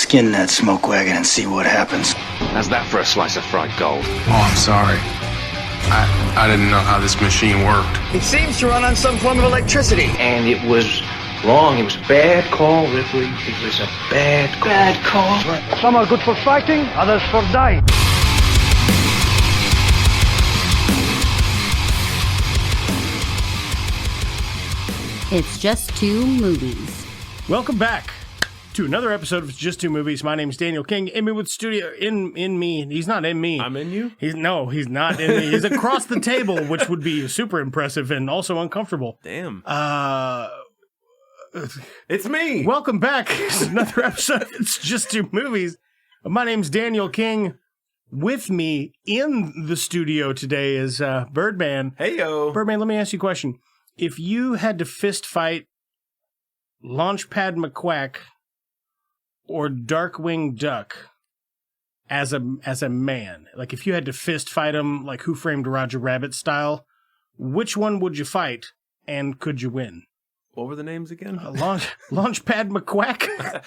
Skin that smoke wagon and see what happens. How's that for a slice of fried gold? Oh, I'm sorry. I didn't know how this machine worked. It seems to run on some form of electricity. And it was wrong. It was a bad call, Ripley. It was a bad call. Some are good for fighting, others for dying. It's Just Two Movies. Welcome back to another episode of Just Two Movies. My name's Daniel King. In me with studio, in me. He's not in me. I'm in you? He's not in me. He's across the table, which would be super impressive and also uncomfortable. Damn. It's me. Welcome back to another episode of It's Just Two Movies. My name's Daniel King. With me in the studio today is Birdman. Hey, yo. Birdman, let me ask you a question. If you had to fist fight Launchpad McQuack or Darkwing Duck as a man, like if you had to fist fight him like Who Framed Roger Rabbit style, which one would you fight and could you win? What were the names again? Launchpad McQuack?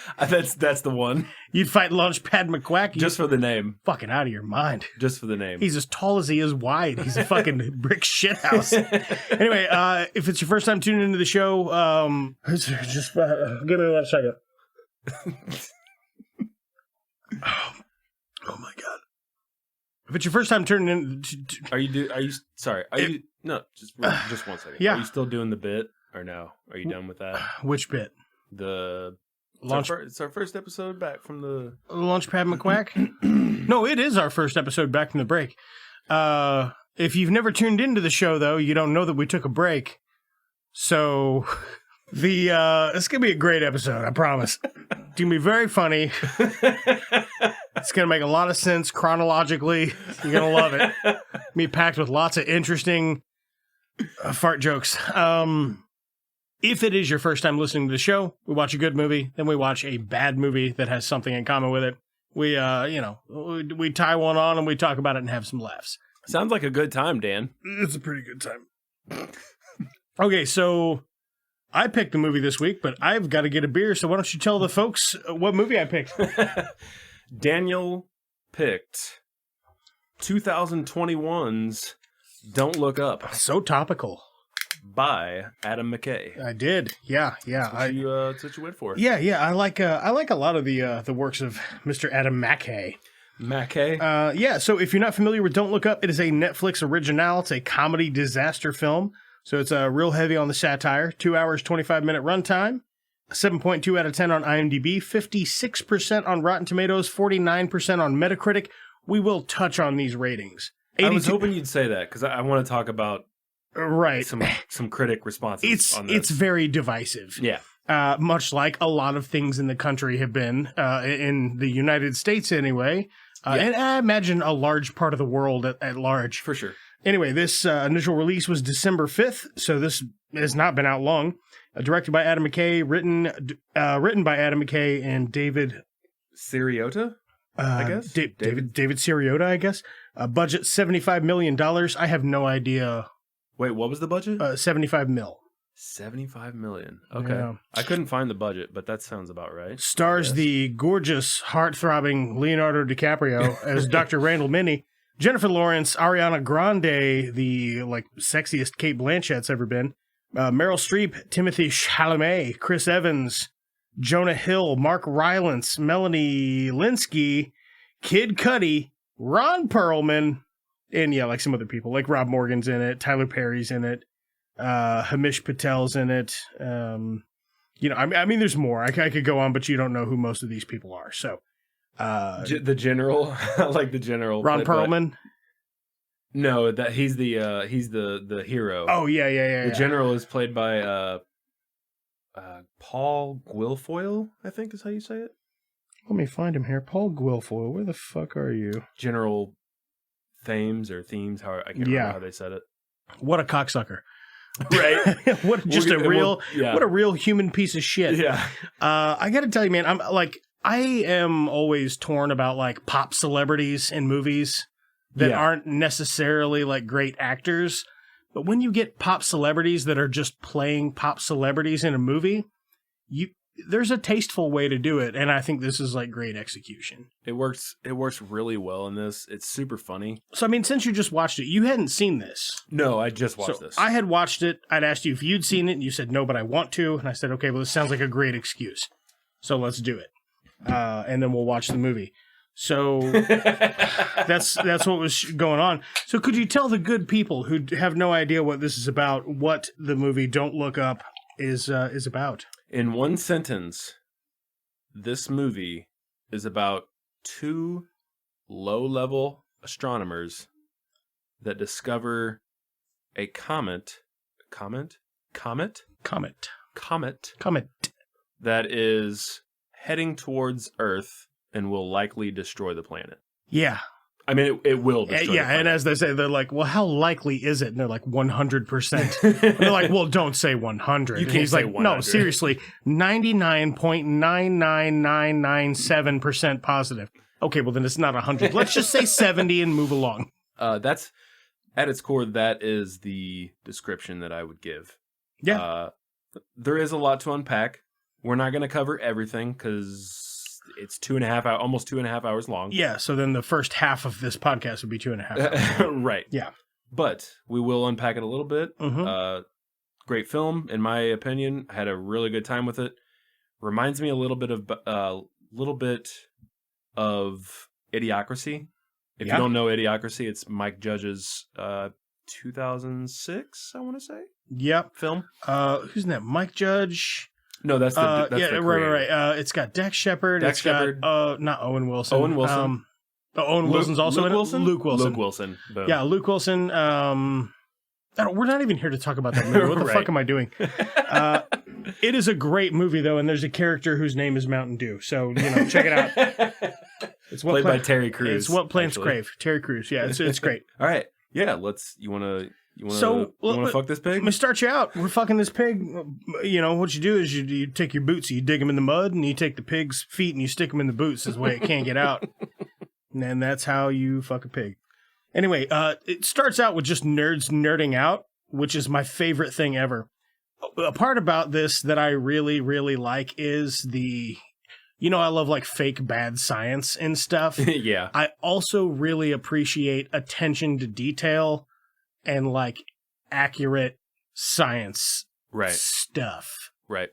That's the one. You'd fight Launchpad McQuack? Just for the name. Fucking out of your mind. Just for the name. He's as tall as he is wide. He's a fucking brick shithouse. Anyway, if it's your first time tuning into the show, just give me 1 second. Oh my God. If it's your first time tuning in... No, just 1 second. Yeah. Are you still doing the bit? Or no? Are you done with that? Which bit? It's our first episode back from the... Launchpad McQuack? No, it is our first episode back from the break. If you've never tuned into the show, though, you don't know that we took a break. So, it's going to be a great episode, I promise. It's going to be very funny. It's going to make a lot of sense chronologically. You're going to love it. It's going to be packed with lots of interesting fart jokes. If it is your first time listening to the show, we watch a good movie, then we watch a bad movie that has something in common with it. We tie one on and we talk about it and have some laughs. Sounds like a good time, Dan. It's a pretty good time. Okay, so I picked the movie this week, but I've got to get a beer, so why don't you tell the folks what movie I picked? Daniel picked 2021's Don't Look Up. So topical. By Adam McKay. I did, yeah. That's what you went for. Yeah. I like a lot of the works of Mr. Adam McKay. McKay? Yeah. So if you're not familiar with Don't Look Up, it is a Netflix original. It's a comedy disaster film. So it's real heavy on the satire. 2 hours, 25-minute runtime. 7.2 out of 10 on IMDb. 56% on Rotten Tomatoes. 49% on Metacritic. We will touch on these ratings. I was hoping you'd say that because I want to talk about. Right. Some critic responses on this. It's very divisive. Yeah. Much like a lot of things in the country have been, in the United States anyway. And I imagine a large part of the world at large. For sure. Anyway, this initial release was December 5th, so this has not been out long. Directed by Adam McKay, written by Adam McKay and David... Siriota, I guess? David Siriota, I guess. Budget $75 million. I have no idea... Wait, what was the budget? 75 mil. 75 million. Okay. Yeah. I couldn't find the budget, but that sounds about right. Stars the gorgeous, heart-throbbing Leonardo DiCaprio as Dr. Randall Minnie, Jennifer Lawrence, Ariana Grande, the sexiest Cate Blanchett's ever been, Meryl Streep, Timothy Chalamet, Chris Evans, Jonah Hill, Mark Rylance, Melanie Linsky, Kid Cudi, Ron Perlman, and some other people, like Rob Morgan's in it, Tyler Perry's in it, Hamish Patel's in it. I mean, there's more. I could go on, but you don't know who most of these people are. So, the general, like the general, Ron Perlman. No, that he's the hero. Oh yeah. The general is played by Paul Guilfoyle, I think is how you say it. Let me find him here. Paul Guilfoyle. Where the fuck are you? General Thames or Themes, I can't remember how they said it. What a cocksucker. Right. What a real human piece of shit. Yeah. I got to tell you, man, I am always torn about pop celebrities in movies that aren't necessarily great actors. But when you get pop celebrities that are just playing pop celebrities in a movie, there's a tasteful way to do it, and I think this is like great execution. It works really well in this. It's super funny. So, I mean, since you just watched it, you hadn't seen this. No, I just watched this. I had watched it. I'd asked you if you'd seen it, and you said no, but I want to. And I said, okay, well, this sounds like a great excuse. So let's do it. And then we'll watch the movie. So that's what was going on. So could you tell the good people who have no idea what this is about, what the movie Don't Look Up is about? In one sentence, this movie is about two low-level astronomers that discover a comet that is heading towards Earth and will likely destroy the planet. Yeah. I mean, it will destroy the planet. And as they say, they're like, well, how likely is it? And they're like, 100%. And they're like, well, don't say 100. You and can't he's say like, 100. no, seriously, 99.99997% positive. Okay, well, then it's not 100. Let's just say 70 and move along. That's, at its core, that is the description that I would give. Yeah. There is a lot to unpack. We're not going to cover everything because it's 2.5 hours, almost 2.5 hours long. Yeah, so then the first half of this podcast would be 2.5 hours. Right. Yeah. But we will unpack it a little bit. Mm-hmm. Great film, in my opinion. I had a really good time with it. Reminds me a little bit of Idiocracy. If you don't know Idiocracy, it's Mike Judge's 2006, I want to say. Yep. Film. Who's in that? Mike Judge. No, that's the right. It's got Dax Shepard. Dax Shepard. Got not Owen Wilson. Owen Wilson. Owen Wilson's also in it. Luke Wilson. Luke Wilson. Boom. Yeah, Luke Wilson. We're not even here to talk about that movie. What the Right. fuck am I doing? It is a great movie, though, and there's a character whose name is Mountain Dew. So, check it out. It's Played by Terry Crews. It's what plants actually. crave. Terry Crews. Yeah, it's great. All right. Yeah, you want to fuck this pig? Let me start you out. We're fucking this pig. What you do is you take your boots, you dig them in the mud, and you take the pig's feet and you stick them in the boots. This way it can't get out. And that's how you fuck a pig. Anyway, it starts out with just nerds nerding out, which is my favorite thing ever. A part about this that I really, really like is I love like fake bad science and stuff. Yeah. I also really appreciate attention to detail and like accurate science stuff. Right.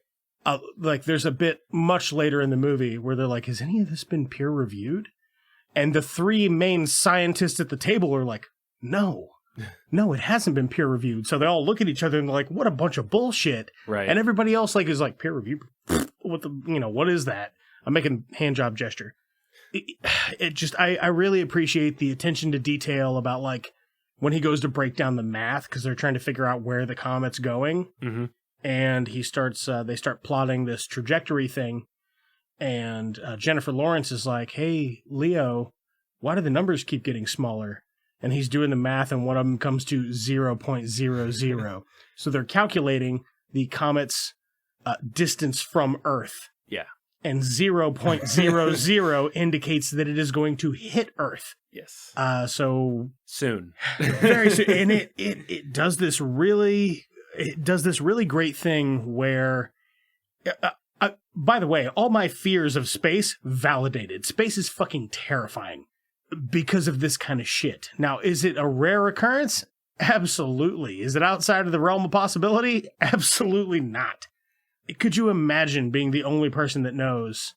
Like there's a bit much later in the movie where they're like, has any of this been peer reviewed? And the three main scientists at the table are like, no, it hasn't been peer reviewed. So they all look at each other and they're like, what a bunch of bullshit. Right. And everybody else is like, peer reviewed? What is that? I'm making a hand job gesture. I really appreciate the attention to detail about like when he goes to break down the math because they're trying to figure out where the comet's going. Mm-hmm. And they start plotting this trajectory thing. And Jennifer Lawrence is like, hey, Leo, why do the numbers keep getting smaller? And he's doing the math and one of them comes to 0.00. So they're calculating the comet's distance from Earth. Yeah. And 0.00 indicates that it is going to hit Earth. Yes. So soon. Very soon. And it does this really great thing where by the way, all my fears of space validated. Space is fucking terrifying because of this kind of shit. Now, is it a rare occurrence? Absolutely. Is it outside of the realm of possibility? Absolutely not. Could you imagine being the only person that knows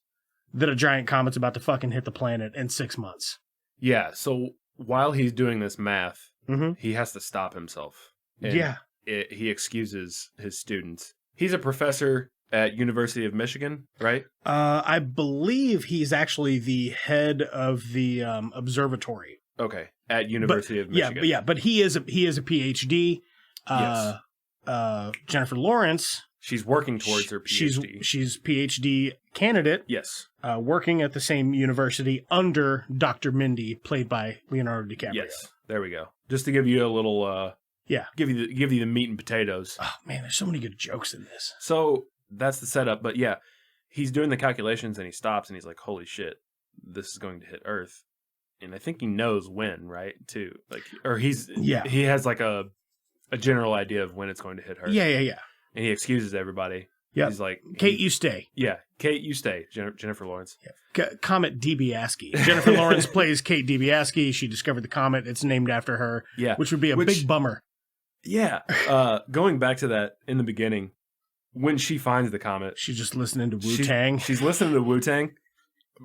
that a giant comet's about to fucking hit the planet in 6 months? Yeah, so while he's doing this math, Mm-hmm. he has to stop himself. And Yeah. He excuses his students. He's a professor at University of Michigan, right? I believe he's actually the head of the observatory. Okay, at University of Michigan. But he is a PhD. Yes. Jennifer Lawrence. She's working towards her PhD. She's PhD candidate. Yes. Working at the same university under Dr. Mindy, played by Leonardo DiCaprio. Yes. There we go. Just to give you a little give you the meat and potatoes. Oh man, there's so many good jokes in this. So that's the setup, but yeah, he's doing the calculations and he stops and he's like, "Holy shit, this is going to hit Earth." And I think he knows when, right? Too. Like, or he has like a general idea of when it's going to hit Earth. Yeah. And he excuses everybody. Yeah. He's like, Kate, you stay. Yeah, Kate, you stay. Jennifer Lawrence. Comet DiBiase. Jennifer Lawrence plays Kate DiBiase. She discovered the comet. It's named after her. Yeah. Which would be a big bummer. Yeah. Going back to that in the beginning, when she finds the comet. She's just listening to Wu-Tang. She's listening to Wu-Tang,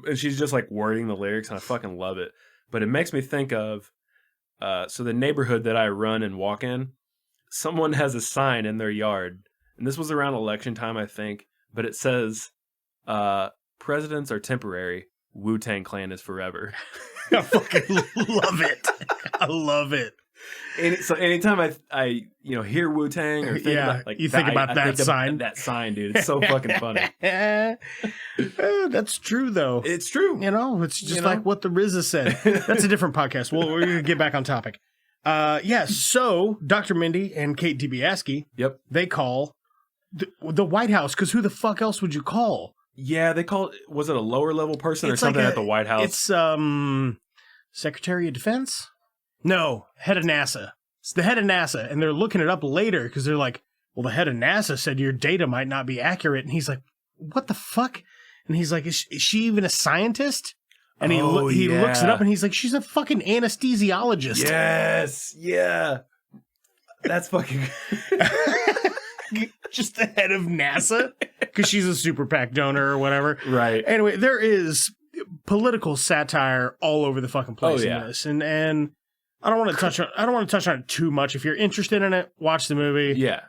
and she's just like wording the lyrics, and I fucking love it. But it makes me think of, so the neighborhood that I run and walk in, someone has a sign in their yard, and this was around election time, I think, but it says, presidents are temporary, Wu-Tang Clan is forever. I fucking love it. I love it. So anytime I hear Wu-Tang or think about, like, you think about that sign. That sign, dude. It's so fucking funny. That's true, though. It's true. It's just like what the RZA said. That's a different podcast. Well, we're going to get back on topic. So Dr. Mindy and Kate DiBiase, yep, they call the White House, because who the fuck else would you call? Yeah, they call it, was it a lower level person or something at the White House? It's Secretary of Defense? No, head of NASA. It's the head of NASA, and they're looking it up later because they're like, well, the head of NASA said your data might not be accurate. And he's like, what the fuck? And he's like, is she even a scientist? And he looks it up, and he's like, she's a fucking anesthesiologist. Yes, yeah. That's fucking... Just the head of NASA? Because she's a super PAC donor or whatever. Right. Anyway, there is political satire all over the fucking place in this. And I don't want to touch on it too much. If you're interested in it, watch the movie. Yeah.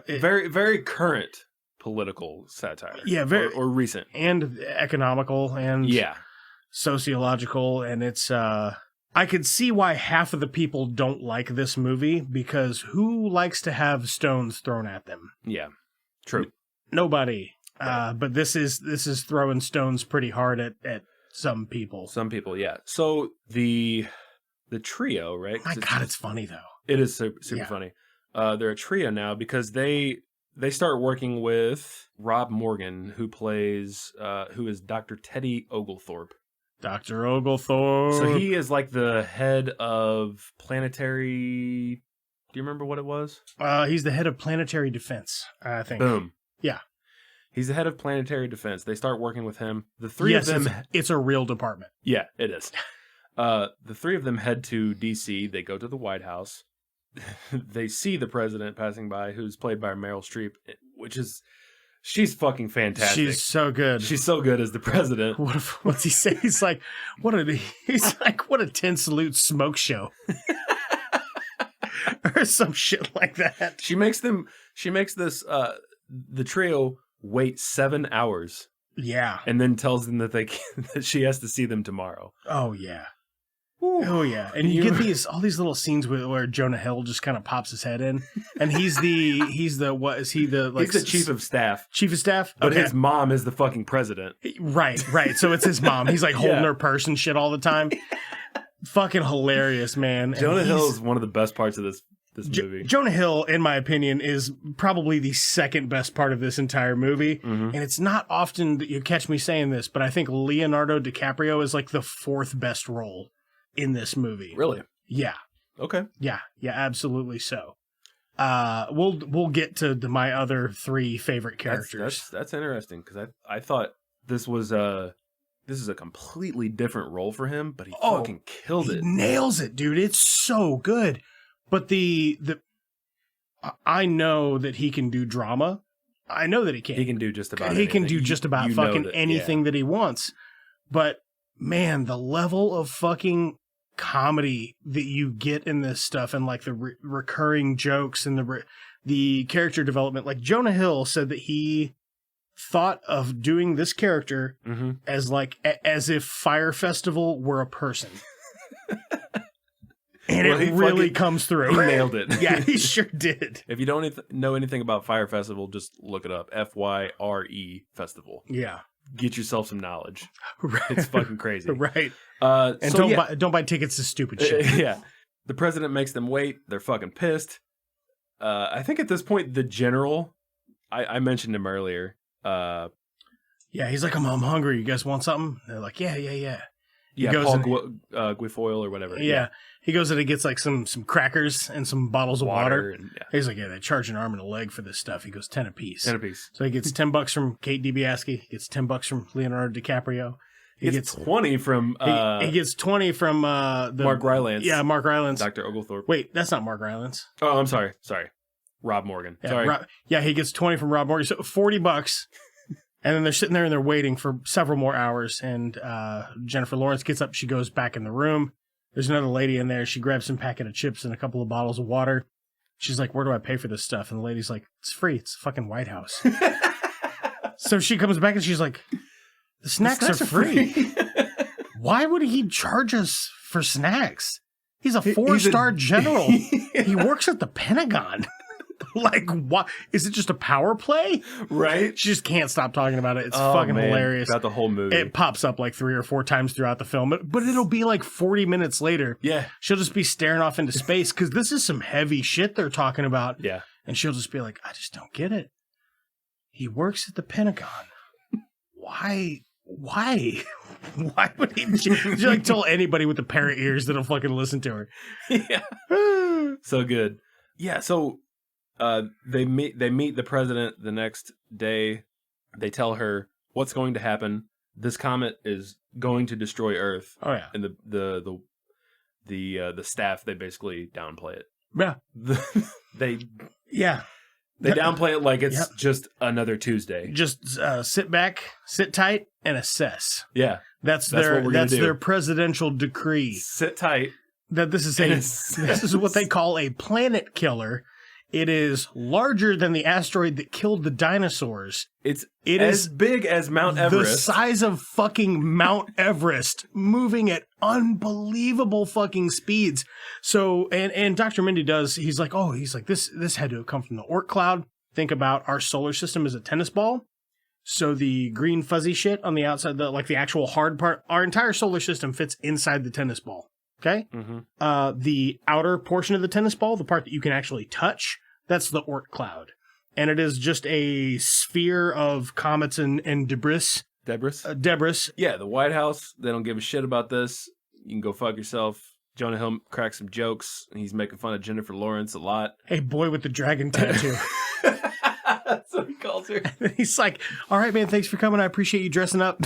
Very, very current political satire. Yeah, very or recent. And economical and sociological. And it's I could see why half of the people don't like this movie, because who likes to have stones thrown at them? Yeah. True. Nobody. But this is throwing stones pretty hard at some people. Some people, yeah. So the trio, right? My God, it's funny though. It is super funny. They're a trio now because they start working with Rob Morgan, who is Dr. Teddy Oglethorpe. Dr. Oglethorpe. So he is like the head of planetary. Do you remember what it was? He's the head of planetary defense, I think. Boom. Yeah. He's the head of planetary defense. They start working with him. The three of them. It's a real department. Yeah, it is. The three of them head to D.C. They go to the White House. They see the president passing by, who's played by Meryl Streep, she's fucking fantastic. She's so good. She's so good as the president. What's he say? He's like, what a 10 salute smoke show. Or some shit like that. She makes this the trio wait 7 hours. Yeah. And then tells them that that she has to see them tomorrow. Oh yeah. Ooh. Oh yeah. And you get all these little scenes where Jonah Hill just kind of pops his head in, and he's the what is he the like? He's the chief of staff. Chief of staff. But his mom is the fucking president. Right. So it's his mom. He's like holding her purse and shit all the time. Fucking hilarious, man. Jonah Hill is one of the best parts of this movie. Jonah Hill, in my opinion, is probably the second best part of this entire movie. Mm-hmm. And it's not often that you catch me saying this, but I think Leonardo DiCaprio is like the fourth best role in this movie. Really? Yeah. Okay. Yeah, absolutely so. We'll get to my other three favorite characters. That's interesting, because I thought this is a completely different role for him, but he fucking killed it. He nails it, dude. It's so good. But I know that he can do drama. I know that he can. He can do just about anything. He can do just about fucking anything that he wants. But man, the level of fucking comedy that you get in this stuff, and like the recurring jokes and the character development. Like Jonah Hill said that he thought of doing this character as if Fire Festival were a person. And it really comes through. He nailed it. Yeah, he sure did. If you don't know anything about Fire Festival, just look it up. FYRE Festival. Yeah. Get yourself some knowledge. Right. It's fucking crazy. Right. And don't buy tickets to stupid shit. Yeah. The president makes them wait. They're fucking pissed. I think at this point, the general, I mentioned him earlier. Yeah, he's like, I'm hungry. You guys want something? They're like, yeah. Yeah, goes Paul Guilfoyle or whatever. Yeah. He goes in and gets like some crackers and some bottles of water. And, yeah. He's like, yeah, they charge an arm and a leg for this stuff. He goes, 10 apiece. 10 apiece. So he gets $10 from Kate DiBiase. He gets $10 from Leonardo DiCaprio. He gets 20 from... he gets 20 from... Mark Rylance. Yeah, Mark Rylance. Dr. Oglethorpe. Wait, that's not Mark Rylance. Oh, I'm sorry. Rob Morgan. Yeah, Sorry. He gets 20 from Rob Morgan. So $40. And then they're sitting there and they're waiting for several more hours. And Jennifer Lawrence gets up. She goes back in the room. There's another lady in there. She grabs some packet of chips and a couple of bottles of water. She's like, where do I pay for this stuff? And the lady's like, it's free. It's the fucking White House. So she comes back and she's like, the snacks are free. Why would he charge us for snacks? He's a 4-star general. He works at the Pentagon. Like, what? Is it just a power play? Right? She just can't stop talking about it. It's fucking hilarious. About the whole movie. It pops up like 3 or 4 times throughout the film, but it'll be like 40 minutes later. Yeah. She'll just be staring off into space because this is some heavy shit they're talking about. Yeah. And she'll just be like, I just don't get it. He works at the Pentagon. Why? Why would he? She like told anybody with a pair of ears that'll fucking listen to her. Yeah. So good. Yeah. So they meet the president the next day. They tell her what's going to happen. This comet is going to destroy Earth. Oh yeah. And the staff, they basically downplay it. Yeah. They They downplay it like it's just another Tuesday. Just sit back, sit tight, and assess. Yeah. That's what we're gonna do. their presidential decree. Sit tight. That this is what they call a planet killer. It is larger than the asteroid that killed the dinosaurs. It is big as Mount Everest. The size of fucking Mount Everest, moving at unbelievable fucking speeds. So, and Dr. Mindy he's like, this had to have come from the Oort cloud. Think about our solar system as a tennis ball. So the green fuzzy shit on the outside, the actual hard part, our entire solar system fits inside the tennis ball. Okay? Mm-hmm. The outer portion of the tennis ball, the part that you can actually touch, that's the Oort cloud. And it is just a sphere of comets and debris. Debris. Yeah, the White House, they don't give a shit about this. You can go fuck yourself. Jonah Hill cracks some jokes. He's making fun of Jennifer Lawrence a lot. Hey, boy with the dragon tattoo. That's what he calls her. He's like, all right, man, thanks for coming. I appreciate you dressing up.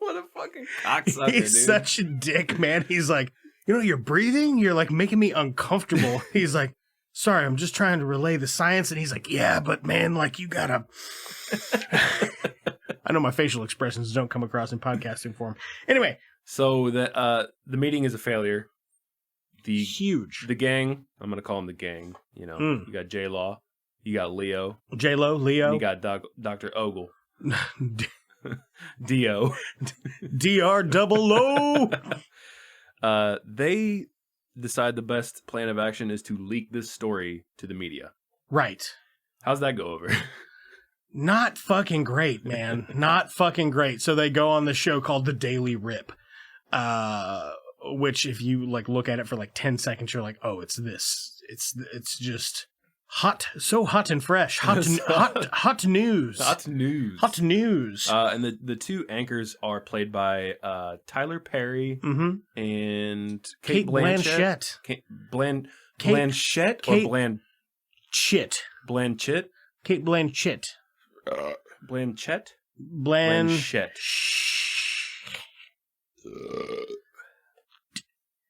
What a fucking cocksucker, He's dude. such a dick, man. He's like, you're breathing? You're like making me uncomfortable. He's like, sorry, I'm just trying to relay the science. And he's like, yeah, but man, like you gotta... I know my facial expressions don't come across in podcasting form. Anyway. So the meeting is a failure. Huge. The gang, I'm going to call them the gang. You got J-Law. You got Leo. J-Lo, Leo. And you got Dr. Ogle. D.O. D-R-double-O. They decide the best plan of action is to leak this story to the media. Right. How's that go over? Not fucking great, man. Not fucking great. So they go on this show called The Daily Rip, which if you look at it for 10 seconds, you're like, oh, it's this. It's just hot, so hot and fresh. Hot news. Hot news. Hot news. And the two anchors are played by Tyler Perry and Kate Blanchett. Blanchett or Blanchett? Blanchett. Kate Blanchett. Blanchett? Blanchett.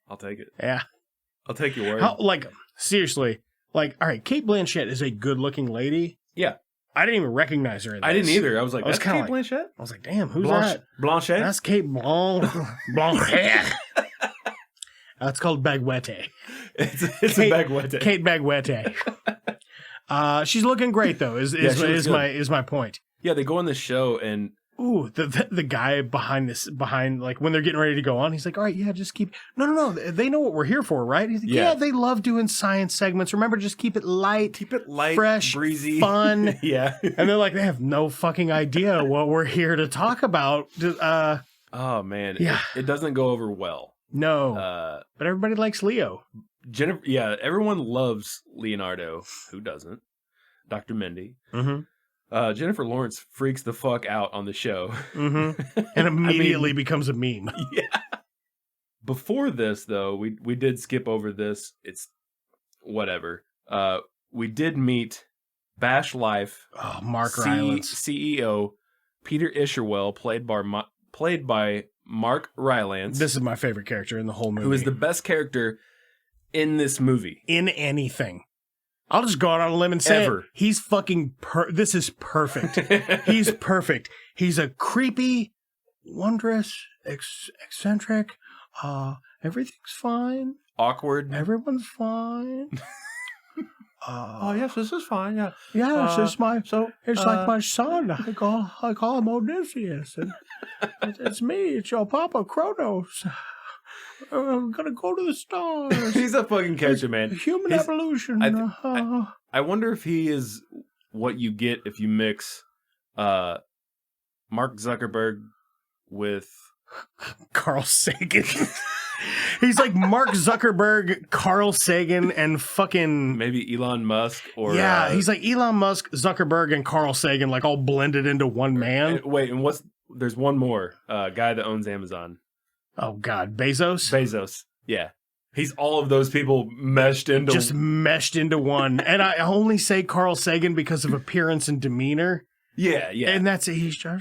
I'll take it. Yeah. I'll take your word. Seriously. All right, Kate Blanchett is a good-looking lady. Yeah. I didn't even recognize her in this. I didn't either. I was like, that's Kate Blanchett? I was like, damn, who's that? Blanchett? That's Kate Blanchett. It's called Bagwete. It's a Bagwete. Kate Bagwete. She's looking great though. Is my point. Yeah, they go on this show and the guy behind when they're getting ready to go on, he's like, all right, yeah, just keep no. They know what we're here for, right? He's like, yeah, they love doing science segments. Remember, just keep it light, fresh, breezy, fun. Yeah. And they're like, they have no fucking idea what we're here to talk about. Oh man, yeah, it doesn't go over well. No, but everybody likes Leo. Jennifer, yeah, everyone loves Leonardo. Who doesn't? Dr. Mindy. Mm-hmm. Jennifer Lawrence freaks the fuck out on the show. Mm-hmm. And immediately becomes a meme. Yeah. Before this, though, we did skip over this. It's whatever. We did meet Bash Life. Oh, Mark Rylance. CEO Peter Isherwell, played by Mark Rylance. This is my favorite character in the whole movie. Who is the best character in this movie. In anything. I'll just go out on a limb and say it. He's fucking this is perfect. He's perfect. He's a creepy, wondrous, eccentric, everything's fine. Awkward. Everyone's fine. Oh yes, this is fine. Yeah, yeah. It's like my son. I call him Odysseus, and it's me. It's your Papa Kronos. I'm gonna go to the stars. He's a fucking character, man. Human evolution. I wonder if he is what you get if you mix Mark Zuckerberg with Carl Sagan. He's like Mark Zuckerberg, Carl Sagan, and fucking maybe Elon Musk. Or he's like Elon Musk, Zuckerberg, and Carl Sagan, like all blended into one man. And there's one more guy that owns Amazon. Oh God, Bezos. Bezos, yeah, he's all of those people meshed into one. And I only say Carl Sagan because of appearance and demeanor. Yeah, yeah, and that's it. He's a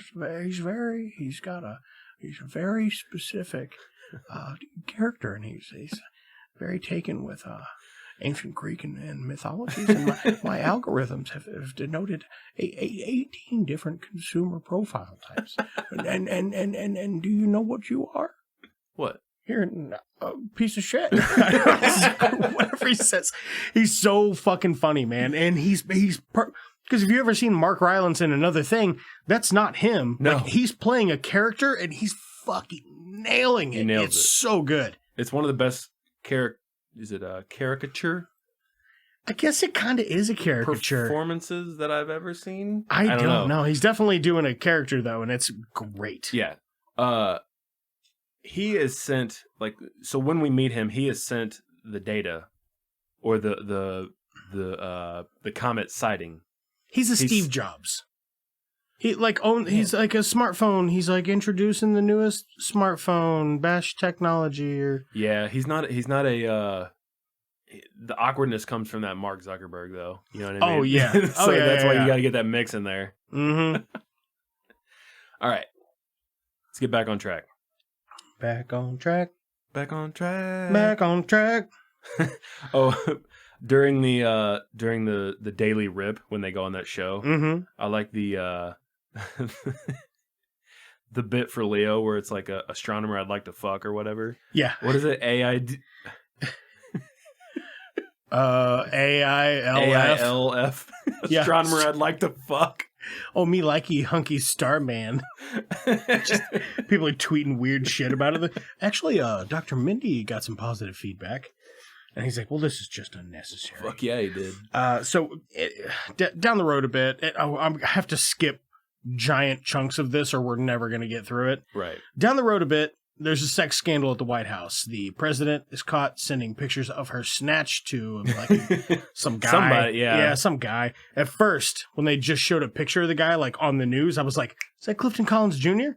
very specific character, and he's very taken with ancient Greek and mythologies. And my algorithms have denoted 18 different consumer profile types. And do you know what you are? What? You're a piece of shit. Whatever he says. He's so fucking funny, man. And he's because if you ever seen Mark Rylance in another thing, that's not him. No. Like, he's playing a character and he's fucking nailing it. It's so good. It's one of the best is it a caricature? I guess it kind of is a caricature. Performances that I've ever seen? I don't know. He's definitely doing a character, though, and it's great. Yeah. He is sent, so when we meet him, he is sent the data or the comet sighting. He's Steve Jobs. He's like a smartphone. He's like introducing the newest smartphone, Bash technology, or he's not a. The awkwardness comes from that Mark Zuckerberg, though. You know what I mean? Oh yeah. So that's why you got to get that mix in there. Mm-hmm. All right, let's get back on track. Back on track. Back on track. Back on track. Oh, during the daily rip when they go on that show, mm-hmm. I like the the bit for Leo where it's like a astronomer I'd like to fuck or whatever. Yeah. What is it? AILF. Astronomer I'd like to fuck. Oh, me likey hunky Starman. Just people are tweeting weird shit about it. Actually, Dr. Mindy got some positive feedback. And he's like, well, this is just unnecessary. Fuck yeah, he did. Down the road a bit, I have to skip giant chunks of this or we're never going to get through it. Right. Down the road a bit, there's a sex scandal at the White House. The president is caught sending pictures of her snatch to some guy. Somebody, yeah. Yeah, some guy. At first, when they just showed a picture of the guy on the news, I was like, is that Clifton Collins Jr.?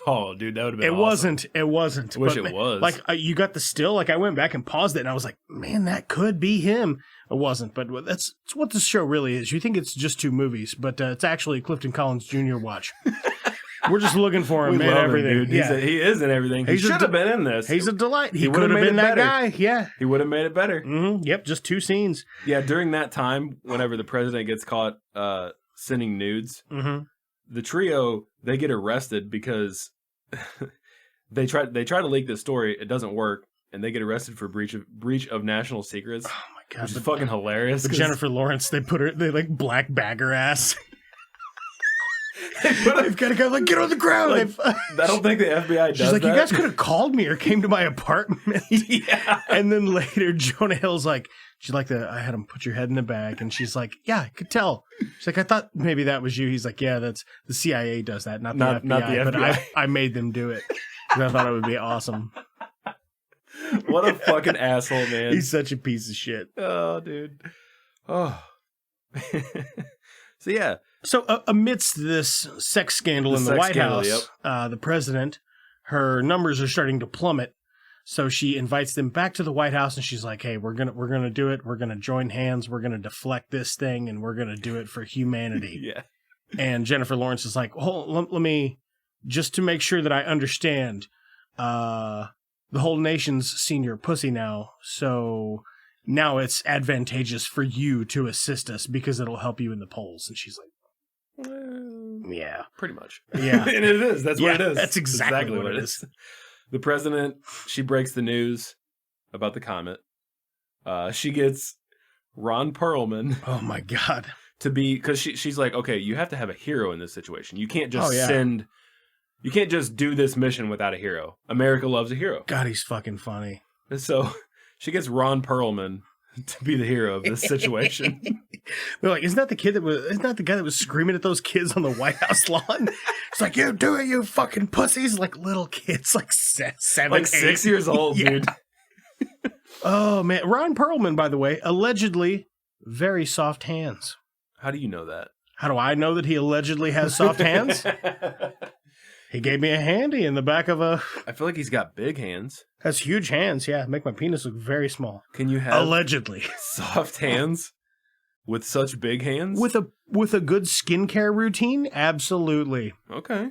Oh, dude, that would have been awesome. It wasn't. I wish it was. You got the still. I went back and paused it, and I was like, man, that could be him. It wasn't, but that's what this show really is. You think it's just two movies, but it's actually Clifton Collins Jr. watch. We're just looking for him, man. Everything. Dude. Yeah. He is in everything. He should have been in this. He's a delight. He could have been that guy. Yeah. He would have made it better. Mm-hmm. Yep, just two scenes. Yeah, during that time, whenever the president gets caught sending nudes, mm-hmm. the trio, they get arrested because they try to leak this story. It doesn't work, and they get arrested for breach of national secrets. Oh my God. Which is fucking hilarious. But Jennifer Lawrence, they black bag her ass. They've got to go get on the ground. I don't think the FBI does. She's like, that. You guys could have called me or came to my apartment. Yeah. And then later, Jonah Hill's like, I had him put your head in the bag. And she's like, yeah, I could tell. She's like, I thought maybe that was you. He's like, yeah, that's the CIA does that, not the FBI. Not the FBI. But I made them do it. I thought it would be awesome. What a fucking asshole, man. He's such a piece of shit. Oh, dude. Oh. So yeah. So amidst this sex scandal in the White House, the president, her numbers are starting to plummet. So she invites them back to the White House, and she's like, "Hey, we're gonna do it. We're gonna join hands. We're gonna deflect this thing, and we're gonna do it for humanity." Yeah. And Jennifer Lawrence is like, "Oh, let me just to make sure that I understand. The whole nation's seen your pussy now, so now it's advantageous for you to assist us because it'll help you in the polls." And she's like, "Yeah, pretty much." Yeah, and it is. That's what it is. That's exactly what it is. The president, she breaks the news about the comet. She gets Ron Perlman. Oh my God. To be, because she's like, okay, you have to have a hero in this situation. You can't just you can't just do this mission without a hero. America loves a hero. God, he's fucking funny. And so she gets Ron Perlman to be the hero of this situation. They're like, isn't that the guy that was screaming at those kids on the White House lawn? It's like, you do it, you fucking pussies. Like little kids, like 7, like 6 years old, dude. Oh, man. Ron Perlman, by the way, allegedly very soft hands. How do you know that? How do I know that he allegedly has soft hands? He gave me a handy in the back of a... I feel like he's got big hands. Has huge hands, yeah. Make my penis look very small. Can you have... Allegedly. Soft hands with such big hands? With a good skincare routine? Absolutely. Okay.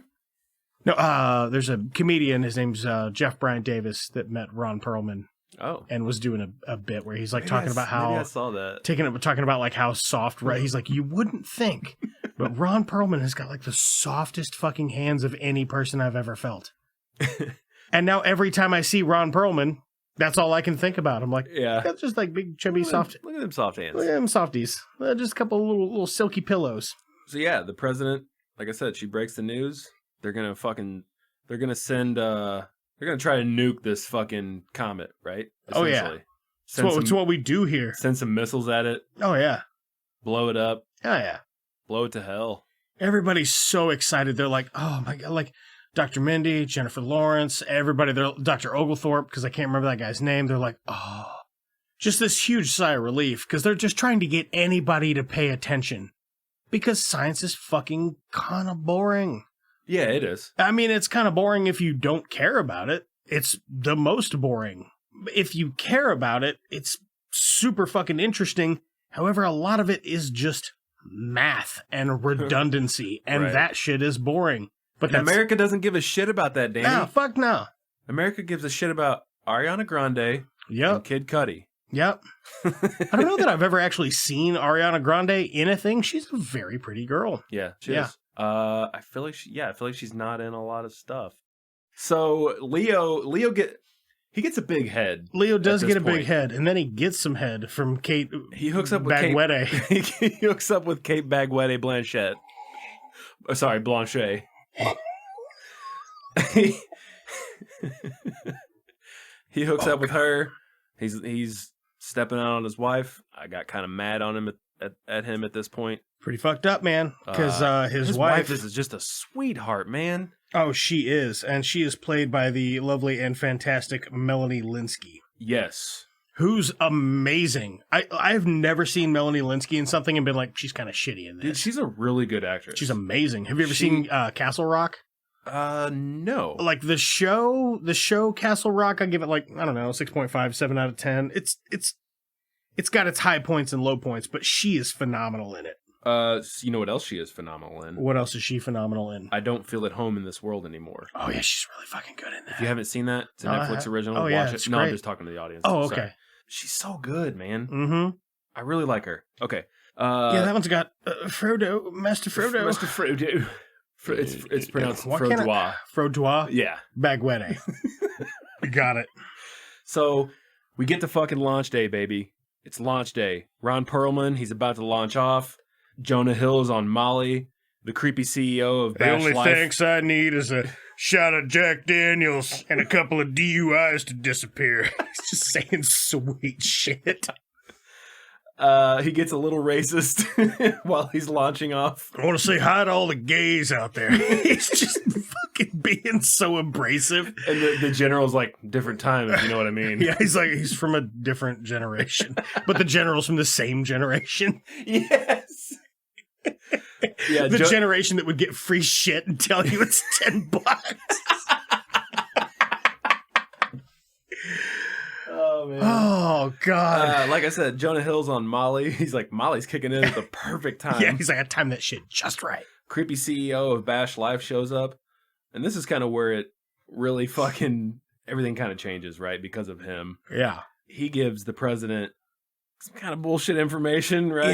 No, there's a comedian, his name's Jeff Bryant Davis, that met Ron Perlman. Oh. And was doing a bit where he's like Maybe talking about how... Maybe I saw that. Talking about like how soft... Right? He's like, you wouldn't think... But Ron Perlman has got like the softest fucking hands of any person I've ever felt. And now every time I see Ron Perlman, that's all I can think about. I'm like, yeah, that's just like big chubby soft. Look at them soft hands. Look at them softies. Just a couple of little silky pillows. So yeah, the president, like I said, she breaks the news. They're gonna send they're gonna try to nuke this fucking comet, right? Oh yeah. It's what we do here. Send some missiles at it. Oh yeah. Blow it up. Oh yeah. Blow it to hell. Everybody's so excited. They're like, oh my God, like Dr. Mindy, Jennifer Lawrence, everybody, they're Dr. Oglethorpe, because I can't remember that guy's name. They're like, oh, just this huge sigh of relief, because they're just trying to get anybody to pay attention. Because science is fucking kind of boring. Yeah, it is. I mean, it's kind of boring if you don't care about it. It's the most boring. If you care about it, it's super fucking interesting. However, a lot of it is just math and redundancy, and that shit is boring. But America doesn't give a shit about that, Danny. No, fuck no. America gives a shit about Ariana Grande and Kid Cudi. Yep. I don't know that I've ever actually seen Ariana Grande in a thing. She's a very pretty girl. Yeah, she is. I feel like she's not in a lot of stuff. So Leo gets a big head. Leo does get a big head, and then he gets some head from Kate. He hooks up with Bagwete. He hooks up with Kate Bagwete Blanchett. Oh, sorry, Blanchet. He hooks up with her. He's stepping out on his wife. I got kind of mad on him at him at this point. Pretty fucked up, man. Because his wife is just a sweetheart, man. Oh, she is. And she is played by the lovely and fantastic Melanie Linsky. Yes. Who's amazing. I've never seen Melanie Linsky in something and been like, she's kind of shitty in this. Dude, she's a really good actress. She's amazing. Have you ever seen Castle Rock? No. Like the show Castle Rock, I give it like, I don't know, 6.5, 7 out of 10. It's got its high points and low points, but she is phenomenal in it. You know what else she is phenomenal in? What else is she phenomenal in? I Don't Feel at Home in This World Anymore. Oh yeah, she's really fucking good in that. If you haven't seen that, it's a Netflix original. Oh yeah, watch it. No, I'm just talking to the audience. Oh, okay. Sorry. She's so good, man. Mm-hmm. I really like her. Okay. Yeah, that one's got Frodo, Master Frodo. Master Frodo. It's pronounced Frodois. Frodois? Yeah. Bagwete. Got it. So we get to fucking launch day, baby. It's launch day. Ron Perlman, he's about to launch off. Jonah Hill is on Molly, the creepy CEO of Bash Life. The only thanks I need is a shot of Jack Daniels and a couple of DUIs to disappear. He's just saying sweet shit. He gets a little racist while he's launching off. I want to say hi to all the gays out there. He's just fucking being so abrasive. And the general's like, different time, if you know what I mean. Yeah, he's from a different generation. But the general's from the same generation. Yes. Yeah, the generation that would get free shit and tell you it's $10. Oh man. Oh god. Like I said, Jonah Hill's on Molly. He's like, Molly's kicking in at the perfect time. Yeah, he's like, I timed that shit just right. Creepy CEO of Bash Life shows up, and this is kind of where it really fucking everything kind of changes, right? Because of him. Yeah. He gives the president some kind of bullshit information, right?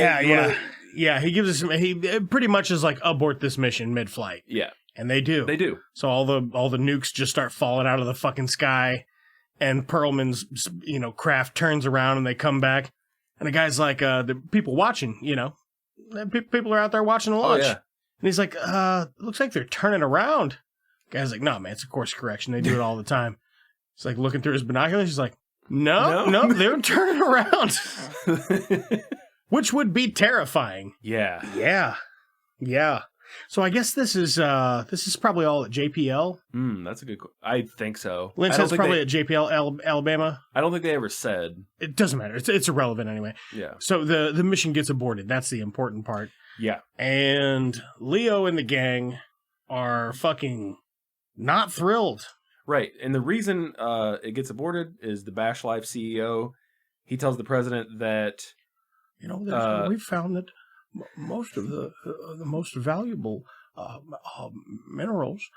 Yeah, he gives us some, he pretty much is like, abort this mission mid-flight. Yeah. And they do. They do. So all the nukes just start falling out of the fucking sky, and Perlman's, craft turns around and they come back, and the guy's like, the people watching, people are out there watching the launch. Oh, yeah. And he's like, looks like they're turning around. The guy's like, no, man, it's a course correction. They do it all the time. He's like looking through his binoculars. He's like, no, they're turning around. Which would be terrifying. Yeah. Yeah. So I guess this is probably all at JPL. That's a good. I think so. Lynn says probably at JPL, Alabama. I don't think they ever said. It doesn't matter. It's irrelevant anyway. Yeah. So the mission gets aborted. That's the important part. Yeah. And Leo and the gang are fucking not thrilled. Right. And the reason it gets aborted is the Bash Life CEO. He tells the president that we've found that most of the most valuable minerals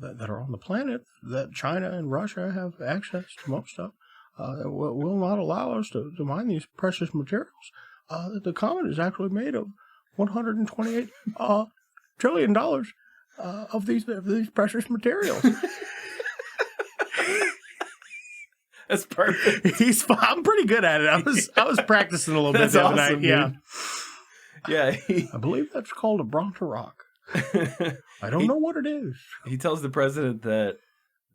that are on the planet that China and Russia have access to most of will not allow us to mine these precious materials. The comet is actually made of $128 trillion of these precious materials. That's perfect. I'm pretty good at it. I was practicing a little bit the other night. Yeah. Yeah. I believe that's called a bronterock. I don't know what it is. He tells the president that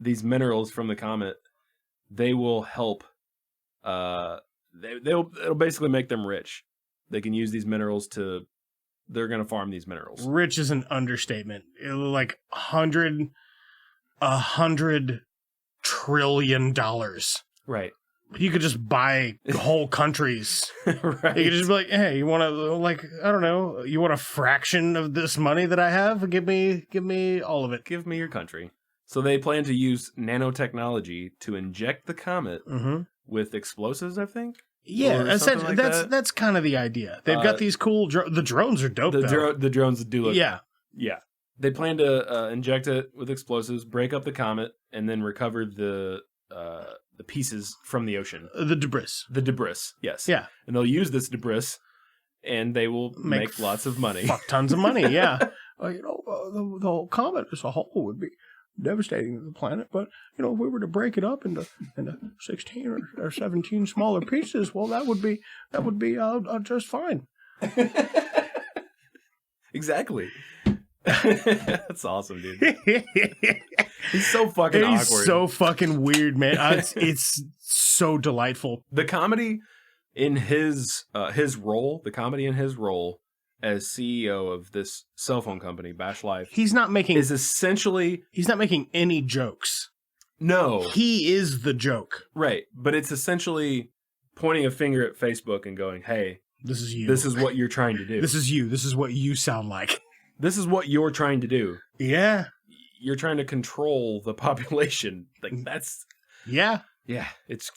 these minerals from the comet, they will help. It'll basically make them rich. They can use these minerals they're going to farm these minerals. Rich is an understatement. Like $100 trillion. Right. You could just buy whole countries. Right. You could just be like, hey, you want to, you want a fraction of this money that I have? Give me all of it. Give me your country. So they plan to use nanotechnology to inject the comet with explosives, I think? Yeah, essentially, that's kind of the idea. They've got these cool, the drones are dope, though. The drones do look... Yeah. Yeah. They plan to inject it with explosives, break up the comet, and then recover the pieces from the ocean. The debris. The debris, yes. Yeah. And they'll use this debris, and they will make lots of money. Fuck tons of money, yeah. The whole comet as a whole would be devastating to the planet, but, if we were to break it up into 16 or 17 smaller pieces, well, that would be just fine. Exactly. That's awesome, dude. He's so fucking awkward. He's so fucking weird, man. It's so delightful. The comedy in his role, as CEO of this cell phone company, Bash Life, he's not making any jokes. No, he is the joke, right? But it's essentially pointing a finger at Facebook and going, "Hey, this is you. This is what you're trying to do. This is you. This is what you sound like." This is what you're trying to do. Yeah. You're trying to control the population. Like that's Yeah. Yeah, it's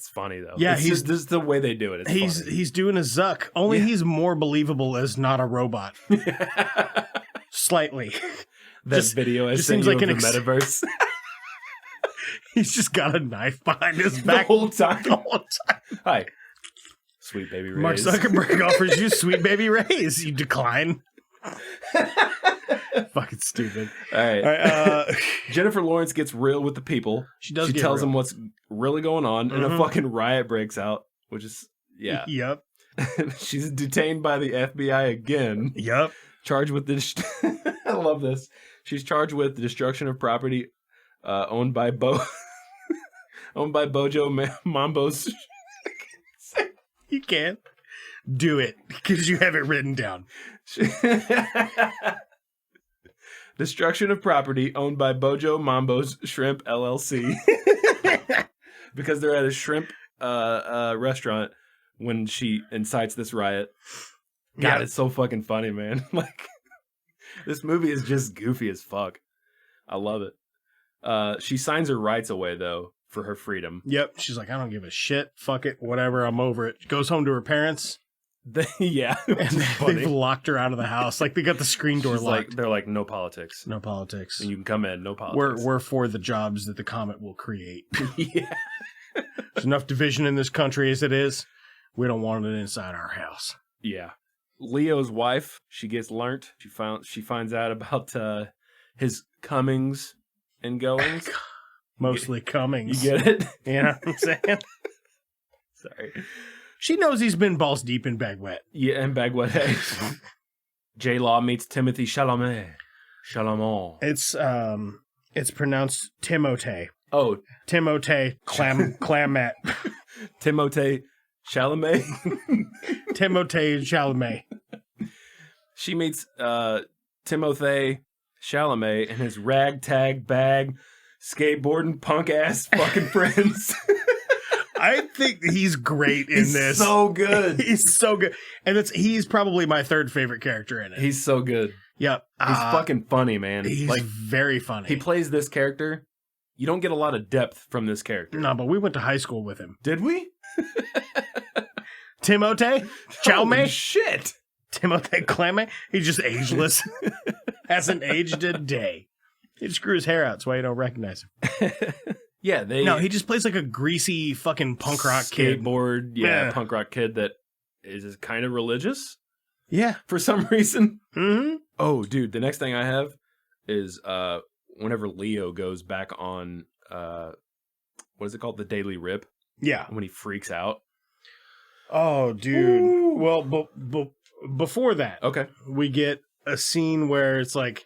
funny though. Yeah, this is the way they do it. He's doing a Zuck. Only he's more believable as not a robot. Slightly. That video I sent you of the metaverse. He's just got a knife behind his back the whole time. Hi. Sweet baby rays. Mark Zuckerberg offers you sweet baby rays. You decline. Fucking stupid. All right. Jennifer Lawrence gets real with the people. She does. She tells them what's really going on, and a fucking riot breaks out, which is Yep. She's detained by the FBI again. Yep. Charged with this. I love this. She's charged with the destruction of property owned by Bojo Mambo's. You can't do it because you have it written down. Destruction of property owned by Bojo Mambo's Shrimp LLC. Because they're at a shrimp restaurant when she incites this riot. God, it's so fucking funny, man. Like, this movie is just goofy as fuck. I love it. She signs her rights away, though, for her freedom. Yep. She's like, I don't give a shit. Fuck it. Whatever. I'm over it. She goes home to her parents. Yeah. And they've locked her out of the house. Like, they got the screen door locked. They're like, no politics. No politics. And you can come in, no politics. We're for the jobs that the comet will create. Yeah. There's enough division in this country as it is. We don't want it inside our house. Yeah. Leo's wife, she gets learnt. She finds out about his comings and goings. Mostly comings. You get it? You know what I'm saying? Sorry. She knows he's been balls deep in Bagwet. Yeah, and Bagwet. J-Law meets Timothy Chalamet. It's pronounced Timothée. Oh. Timothée Clamet. Timothée Chalamet. Timothée Chalamet. She meets Timothée Chalamet and his ragtag bag, skateboarding punk ass fucking friends. I think he's great in this. So good. He's so good. And he's probably my third favorite character in it. He's so good. Yep. He's fucking funny, man. He's like very funny. He plays this character. You don't get a lot of depth from this character. No, but we went to high school with him. Did we? Timothée Chalamet? Holy shit. Timothée Chalamet? He's just ageless. Hasn't aged a day. He just grew his hair out. That's why you don't recognize him. Yeah, No, he just plays like a greasy fucking punk rock kid. Skateboard, punk rock kid that is kind of religious. Yeah. For some reason. Mm-hmm. Oh, dude, the next thing I have is whenever Leo goes back on, what is it called? The Daily Rip? Yeah. When he freaks out. Oh, dude. Ooh. Well, before that, okay, we get a scene where it's like,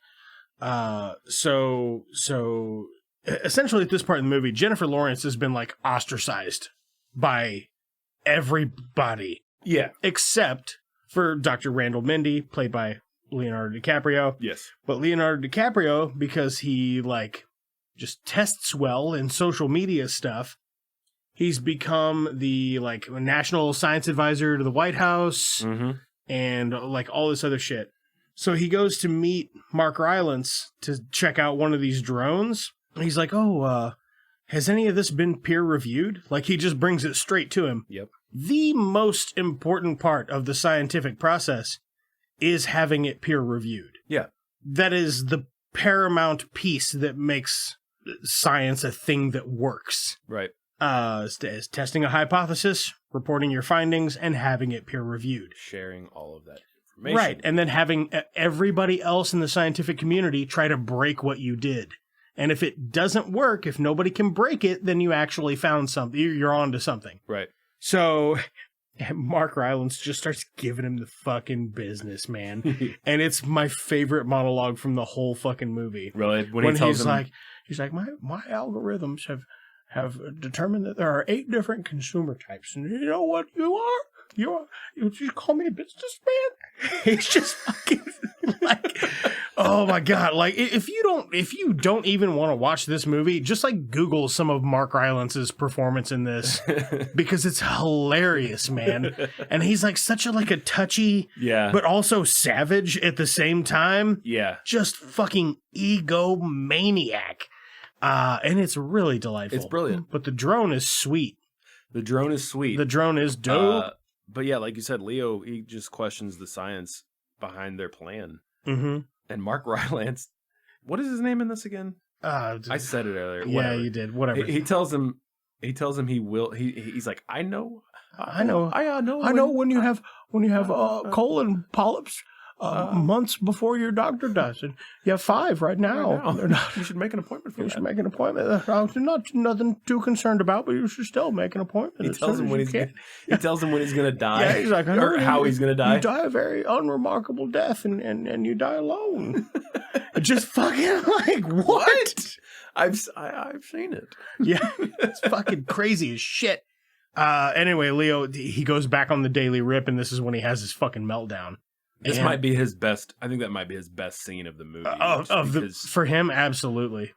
so essentially at this part in the movie, Jennifer Lawrence has been like ostracized by everybody. Yeah. Except for Dr. Randall Mindy, played by Leonardo DiCaprio. Yes. But Leonardo DiCaprio, because he like just tests well in social media stuff, he's become the like national science advisor to the White House and like all this other shit. So he goes to meet Mark Rylance to check out one of these drones. He's like, has any of this been peer reviewed? Like, he just brings it straight to him. Yep. The most important part of the scientific process is having it peer reviewed. Yeah. That is the paramount piece that makes science a thing that works. Right. Is testing a hypothesis, reporting your findings, and having it peer reviewed. Sharing all of that information. Right. And then having everybody else in the scientific community try to break what you did. And if it doesn't work, if nobody can break it, then you actually found something. You're onto something. Right. So Mark Rylance just starts giving him the fucking business, man. And it's my favorite monologue from the whole fucking movie. Really? When he's like, my algorithms have determined that there are 8 different consumer types. And you know what you are? You call me a businessman? He's just fucking like, oh my God. Like, if you don't even want to watch this movie, just like Google some of Mark Rylance's performance in this because it's hilarious, man. And he's like such a touchy, but also savage at the same time. Yeah. Just fucking egomaniac. And it's really delightful. It's brilliant. But the drone is sweet. The drone is sweet. The drone is dope. But yeah, like you said, Leo, he just questions the science behind their plan. Mm-hmm. And Mark Rylance, what is his name in this again? I said it earlier. Yeah, Whatever. you did. Whatever. He tells him he will. He's like, I know when you have colon polyps months before your doctor does, and you have 5 right now. You should make an appointment for that. You should make an appointment. Nothing too concerned about, but you should still make an appointment. He tells him when he's gonna die. Yeah, he's like, or how he's gonna die. You die a very unremarkable death, and you die alone. Just fucking like what? I've seen it. Yeah, it's fucking crazy as shit. Anyway, Leo, he goes back on the Daily Rip, and this is when he has his fucking meltdown. This might be his best. I think that might be his best scene of the movie. For him, absolutely.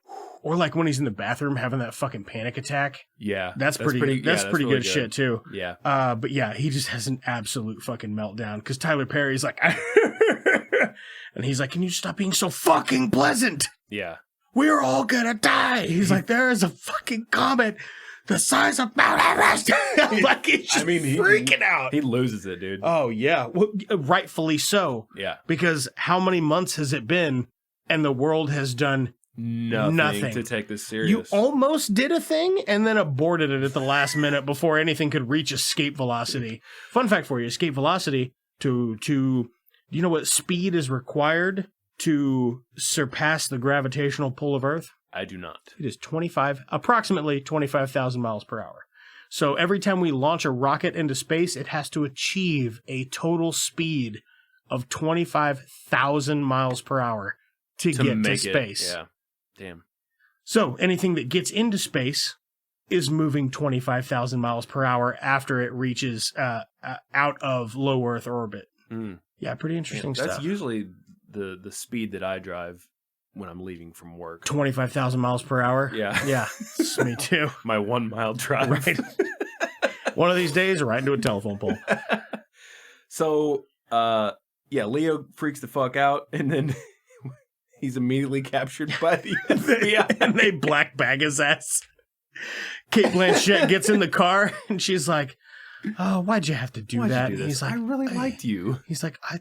Or like when he's in the bathroom having that fucking panic attack. Yeah. That's pretty really good shit too. Yeah. But yeah, he just has an absolute fucking meltdown because Tyler Perry's like, and he's like, can you stop being so fucking pleasant? Yeah. We're all gonna die. He's like, there is a fucking comet the size of Mount Everest. Like, he's just freaking out. He loses it, dude. Oh, yeah. Well, rightfully so. Yeah. Because how many months has it been and the world has done nothing to take this serious? You almost did a thing and then aborted it at the last minute before anything could reach escape velocity. Fun fact for you, escape velocity do you know what speed is required to surpass the gravitational pull of Earth? I do not. It is approximately 25,000 miles per hour. So every time we launch a rocket into space, it has to achieve a total speed of 25,000 miles per hour to get to space. Yeah. Damn. So anything that gets into space is moving 25,000 miles per hour after it reaches out of low Earth orbit. Mm. Yeah, pretty interesting stuff. That's usually the speed that I drive when I'm leaving from work. 25,000 miles per hour? Yeah. Yeah, me too. My 1 mile drive. Right. One of these days, right into a telephone pole. So, Leo freaks the fuck out, and then he's immediately captured by the FBI. And they black bag his ass. Kate Blanchett gets in the car, and she's like, oh, why'd you have to do that? You do he's like, I really liked you. He's like, I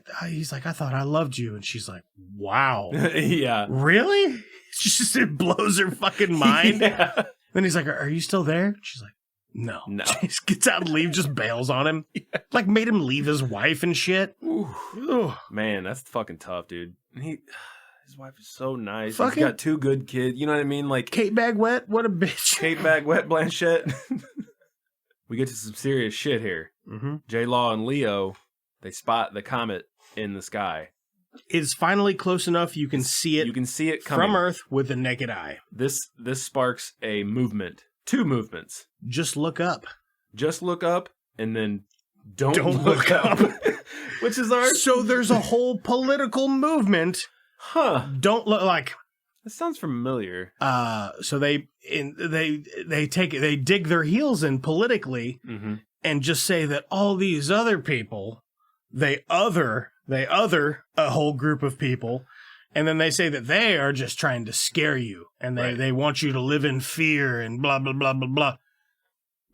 thought I loved you. And she's like, wow. Yeah. Really? It blows her fucking mind. Yeah. Then he's like, are you still there? She's like, no. She just gets out and leaves, just bails on him. Yeah. Like made him leave his wife and shit. Ooh. Man, that's fucking tough, dude. And his wife is so nice. He's got 2 good kids. You know what I mean? Like Kate Bagwet, what a bitch. Kate Bagwet Blanchett. We get to some serious shit here. Mm-hmm. J-Law and Leo, they spot the comet in the sky. It's finally close enough you can see it. You can see it coming from Earth with the naked eye. This sparks a movement. 2 movements. Just look up. Just look up, and then don't look up. Which is our... So there's a whole political movement. Huh. Don't look like... That sounds familiar. So they dig their heels in politically and just say that all these other people, they other a whole group of people, and then they say that they are just trying to scare you and they want you to live in fear and blah blah blah blah blah.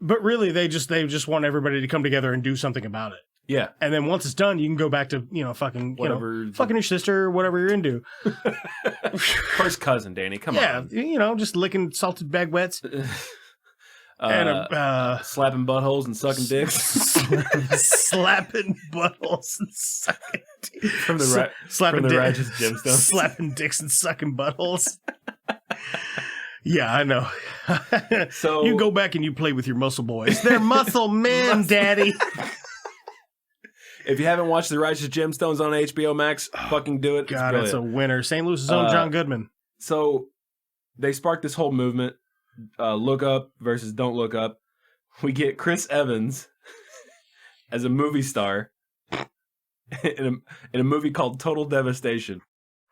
But really, they just want everybody to come together and do something about it. Yeah. And then once it's done, you can go back to, fucking your sister or whatever you're into. First cousin, Danny. Come on. Yeah, just licking salted bagwets. And slapping buttholes and sucking dicks. Slapping buttholes and sucking dicks. From the Righteous Gemstones. Slapping dicks and sucking buttholes. Yeah, I know. So you go back and you play with your muscle boys. They're muscle men, Daddy. If you haven't watched The Righteous Gemstones on HBO Max, fucking do it. God, it's a winner. St. Louis' own John Goodman. So they sparked this whole movement, look up versus don't look up. We get Chris Evans as a movie star in a movie called Total Devastation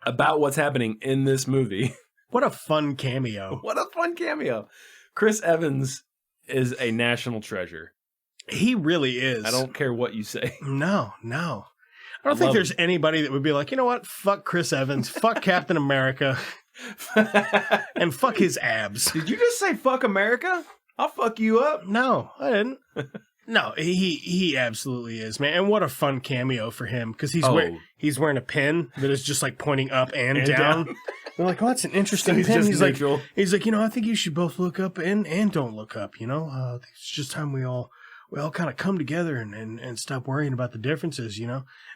about what's happening in this movie. What a fun cameo. What a fun cameo. Chris Evans is a national treasure. He really is. I don't care what you say. No. I don't think there's anybody that would be like, you know what? Fuck Chris Evans. Fuck Captain America. And fuck his abs. Did you just say fuck America? I'll fuck you up. No, I didn't. No, he absolutely is, man. And what a fun cameo for him, because he's wearing a pin that is just like pointing up and down. They're like, oh, that's an interesting pin. He's like, I think you should both look up and don't look up. It's just time we all kind of come together and stop worrying about the differences,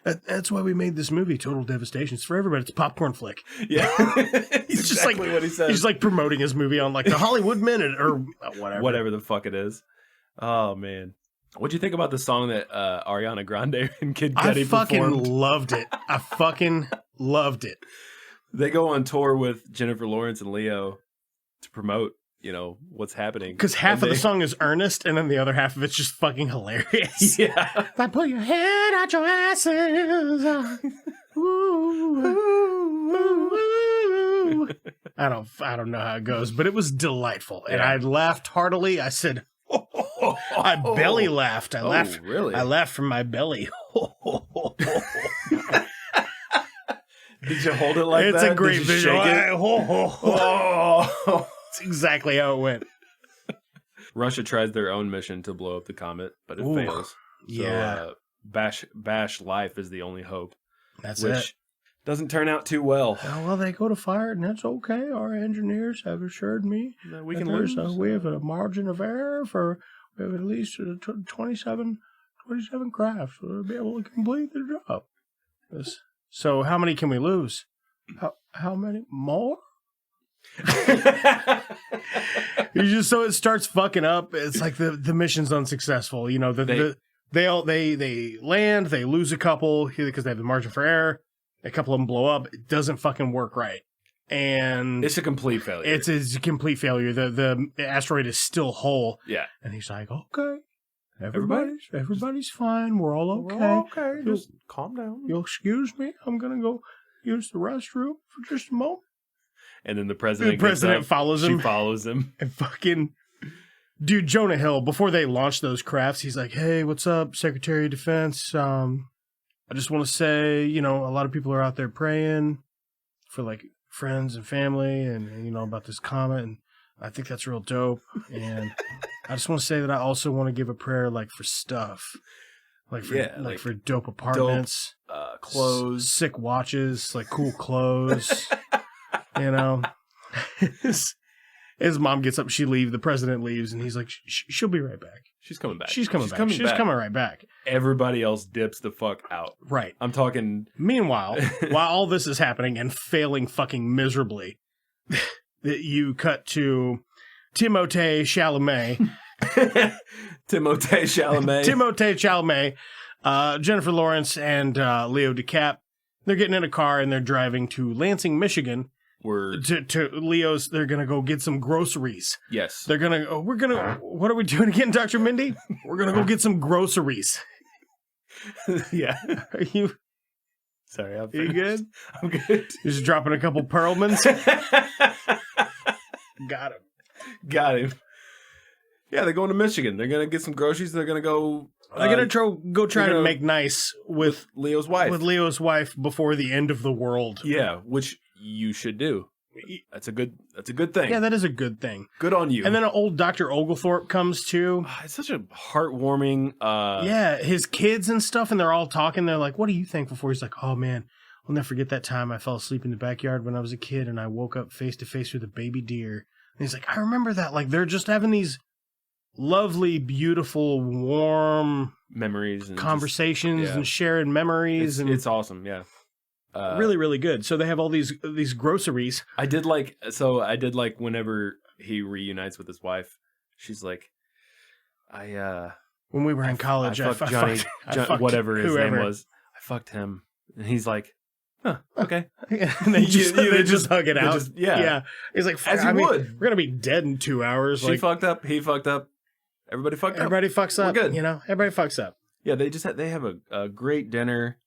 That's why we made this movie, Total Devastation. It's for everybody. It's a popcorn flick. Yeah. He's just exactly what he says. He's like promoting his movie on like the Hollywood Minute or whatever. Whatever the fuck it is. Oh, man. What'd you think about the song that Ariana Grande and Kid Cudi performed? I fucking loved it. They go on tour with Jennifer Lawrence and Leo to promote what's happening. Because half of the song is earnest, and then the other half of it's just fucking hilarious. Yeah. Like, pull your head out your asses. Ooh, ooh, ooh, ooh. woo. I don't know how it goes, but it was delightful. And I laughed heartily. I said, I belly laughed. I laughed. Really? I laughed from my belly. Did you hold it like it's that? a great Did you visual. shake it? That's exactly how it went. Russia tries their own mission to blow up the comet, but it fails. So, Bash Life is the only hope. That's which it. Doesn't turn out too well. Well, they go to fire it, and that's okay. Our engineers have assured me that we can lose. lose. We have a margin of error we have at least 27 crafts. We'll be able to complete the job. So how many can we lose? How many more? So it starts fucking up. It's like the mission's unsuccessful. You know, they land, they lose a couple because they have the margin for error. A couple of them blow up. It doesn't fucking work right. And it's a complete failure. It's a complete failure. The asteroid is still whole. Yeah. And he's like, okay, everybody's fine. We're all okay. Okay, just calm down. You'll excuse me. I'm gonna go use the restroom for just a moment. And then the president follows him. She follows him. And fucking dude, Jonah Hill. Before they launch those crafts, he's like, "Hey, what's up, Secretary of Defense? I just want to say, you know, a lot of people are out there praying for like friends and family and you know, about this comet. And I think that's real dope. And I just want to say that I also want to give a prayer like for stuff, like for dope apartments, clothes, sick watches, like cool clothes, you know, his mom gets up, she leaves, the president leaves and he's like, she'll be right back. She's coming back. She's coming right back. Everybody else dips the fuck out. Right. I'm talking. Meanwhile, while all this is happening and failing fucking miserably, you cut to Timothée Chalamet. Jennifer Lawrence and Leo DiCap. They're getting in a car and they're driving to Lansing, Michigan. To Leo's, they're going to go get some groceries. Yes. They're going to, what are we doing again, Dr. Mindy? We're going to go get some groceries. Yeah. Are you? Sorry, I'm you good? I'm good. You're just dropping a couple Perlmans? Got him. Yeah, they're going to Michigan. They're going to get some groceries. They're going to go. They're going to try to make nice with Leo's wife. With Leo's wife before the end of the world. Yeah, which you should do. That's a good thing. Yeah, that is a good thing. Good on you. And then an old Dr. Oglethorpe comes too. It's such a heartwarming. Yeah, his kids and stuff, and they're all talking. They're like, "What are you thankful for?" He's like, "Oh man, I'll never forget that time I fell asleep in the backyard when I was a kid, and I woke up face to face with a baby deer." And he's like, "I remember that." Like they're just having these lovely, beautiful, warm memories, and conversations, and sharing memories, and it's awesome. Yeah. Really, really good. So they have all these groceries. I did like whenever he reunites with his wife, she's like, when we were in college, I fucked Johnny, whatever his name was, I fucked him. And he's like, huh, okay. And they just hug it out. Yeah. He's like, as you would. We're going to be dead in 2 hours. She fucked up. He fucked up. Everybody fucked up. Everybody fucks up. We're good. You know, everybody fucks up. Yeah, they have a great dinner.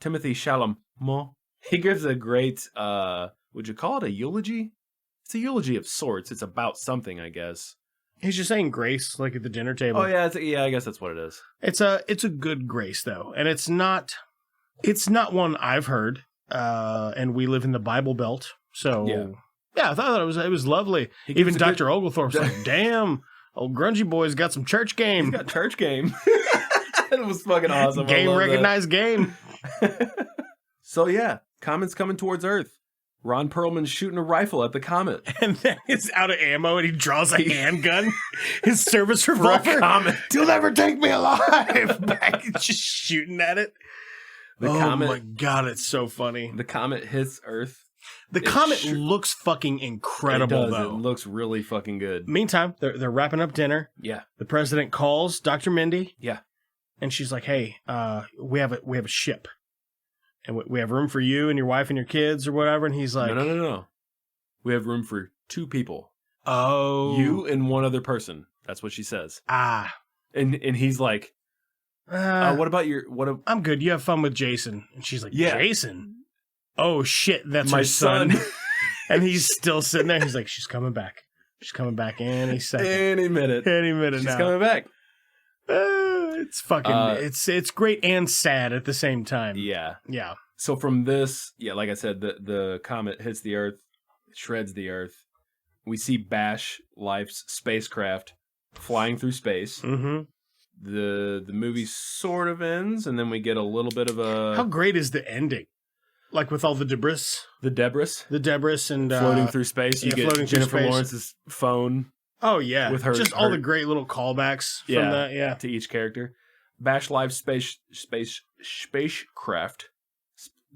Timothée Chalamet, he gives a great, would you call it a eulogy? It's a eulogy of sorts. It's about something, I guess. He's just saying grace, like at the dinner table. Oh yeah, I guess that's what it is. It's a good grace though, and it's not one I've heard. And we live in the Bible Belt, so yeah, I thought it was lovely. Even Dr. Oglethorpe's like, damn, old grungy boy's got some church game. He's got church game. It was fucking awesome. Game recognized game. So yeah, comet's coming towards Earth. Ron Perlman's shooting a rifle at the comet. And then he's out of ammo and he draws a handgun. His service revolver. Comet. You'll never take me alive. Back just shooting at it. Comet, my God, it's so funny. The comet hits Earth. The comet looks fucking incredible, though. It looks really fucking good. Meantime, they're wrapping up dinner. Yeah. The president calls Dr. Mindy. Yeah. And she's like, "Hey, we have a ship, and we have room for you and your wife and your kids or whatever." And he's like, "No. We have room for 2 people. Oh, you and one other person." That's what she says. And he's like, "What about your what? I'm good. You have fun with Jason." And she's like, "Yeah, Jason. Oh shit, that's my her son." And he's still sitting there. He's like, she's coming back. She's coming back any second. Any minute. Any minute She's now. coming back. It's fucking, it's great and sad at the same time. Yeah. Yeah. So from this, like I said, the comet hits the Earth, shreds the Earth. We see Bash Life's spacecraft flying through space. Mm-hmm. The movie sort of ends, and then we get a little bit of a... How great is the ending? Like with all the debris? The debris and... floating through space. You get Jennifer Lawrence's phone. Oh, yeah. With her, just all the great little callbacks from that, yeah. To each character. Bash Life's spacecraft.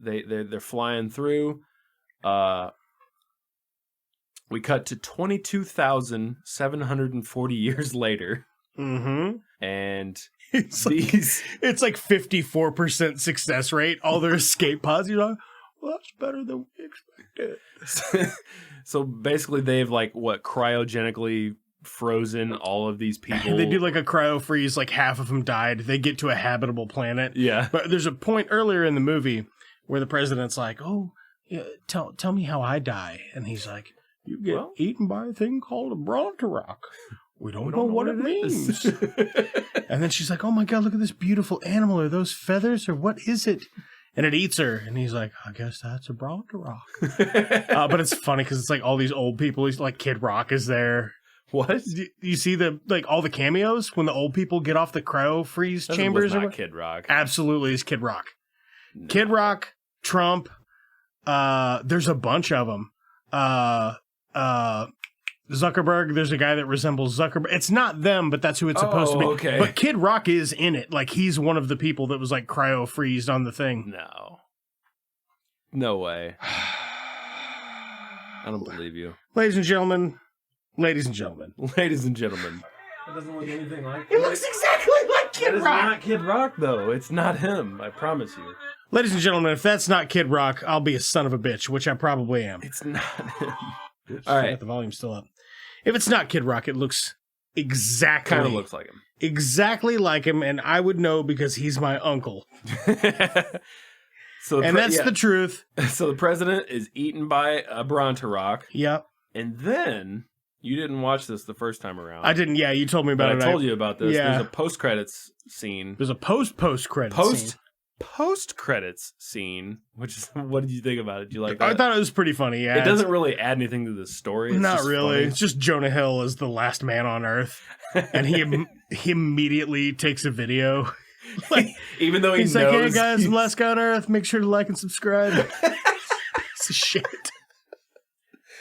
They're flying through. We cut to 22,740 years later. Mm-hmm. And it's like 54% success rate. All their escape pods, you're like, well, that's better than we expected. So basically they've cryogenically frozen all of these people. They do like a cryo freeze, like half of them died. They get to a habitable planet. Yeah. But there's a point earlier in the movie where the president's like, oh, yeah, tell me how I die. And he's like, you get eaten by a thing called a Bronterock. We don't know what it means. And then she's like, oh my God, look at this beautiful animal. Are those feathers or what is it? And it eats her. And he's like, I guess that's a Bronterock. But it's funny because it's like all these old people. He's like Kid Rock is there. What? You see all the cameos when the old people get off the cryo freeze chambers? Not Kid Rock. Absolutely, it's Kid Rock. No. Kid Rock, Trump. There's a bunch of them. Zuckerberg, there's a guy that resembles Zuckerberg. It's not them, but that's who it's supposed to be. Okay. But Kid Rock is in it. Like, he's one of the people that was, like, cryo-freezed on the thing. No way. I don't believe you. Ladies and gentlemen. It doesn't look anything like It looks exactly like Kid Rock. It's not Kid Rock, though. It's not him. I promise you. Ladies and gentlemen, if that's not Kid Rock, I'll be a son of a bitch, which I probably am. It's not him. All right. I got the volume still up. If it's not Kid Rock, it looks exactly... Kind of looks like him. Exactly like him, and I would know because he's my uncle. So that's the truth. So the president is eaten by a Bronterock. Yep. And then... You didn't watch this the first time around. I didn't. Yeah, you told me about it. I told you about this. Yeah. There's a post-credits scene. There's a post-credits scene. Post-credits scene, which is, what did you think about it? Did you like that? I thought it was pretty funny, yeah. It doesn't really add anything to the story. It's not just really. funny. It's just Jonah Hill as the last man on Earth. And he immediately takes a video. Even though he's like, hey guys, I'm last guy on Earth. Make sure to like and subscribe. Piece of shit.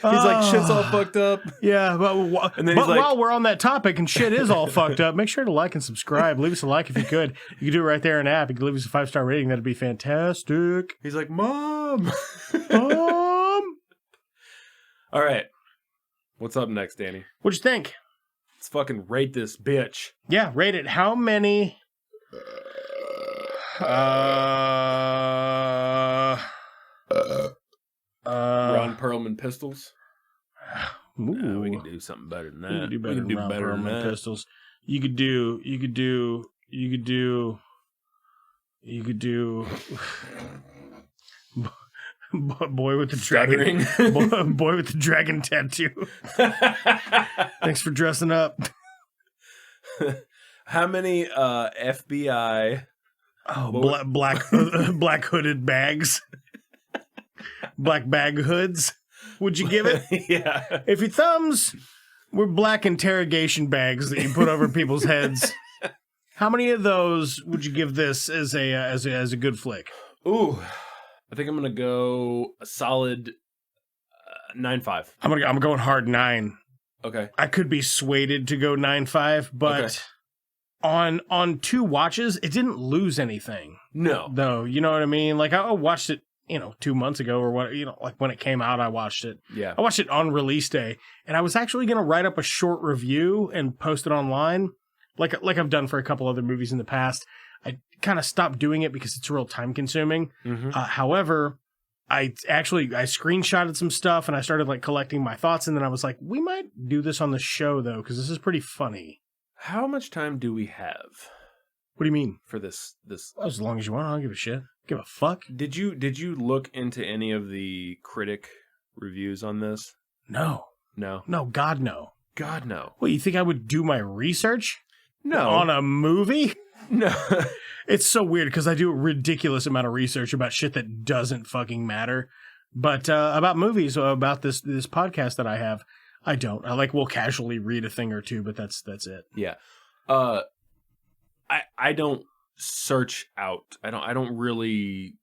He's like, shit's all fucked up. Yeah, but while we're on that topic and shit is all fucked up, make sure to like and subscribe. Leave us a like if you could. You can do it right there in the app. You can leave us a 5-star rating. That'd be fantastic. He's like, Mom. Mom. All right. What's up next, Danny? What'd you think? Let's fucking rate this bitch. Yeah, rate it. How many... Ron Perlman pistols. Ooh. We can do something better than that. You can do better than Ron pistols. You could do boy with the dragon. Boy with the dragon tattoo. Thanks for dressing up. How many FBI black hooded bags? Black bag hoods, would you give it? Yeah. If your thumbs were black interrogation bags that you put over people's heads, how many of those would you give this as a good flick? Ooh, I think I'm gonna go a solid 9.5. I'm going hard 9. Okay. I could be swayed to go 9.5, but on 2 watches, it didn't lose anything. No. Though, you know what I mean? Like I watched it 2 months ago or what, like when it came out, I watched it. Yeah. I watched it on release day, and I was actually going to write up a short review and post it online, like I've done for a couple other movies in the past. I kind of stopped doing it because it's real time consuming. Mm-hmm. However, I screenshotted some stuff and I started like collecting my thoughts, and then I was like, we might do this on the show though, because this is pretty funny. How much time do we have? What do you mean? For this? As long as you want. I don't give a shit. Give a fuck. Did you look into any of the critic reviews on this? No. No. No, God, no. God, no. What, you think I would do my research? No. On a movie? No. It's so weird because I do a ridiculous amount of research about shit that doesn't fucking matter. But about movies, about this podcast that I have, I don't. I will casually read a thing or two, but that's it. Yeah. I don't search out. I don't really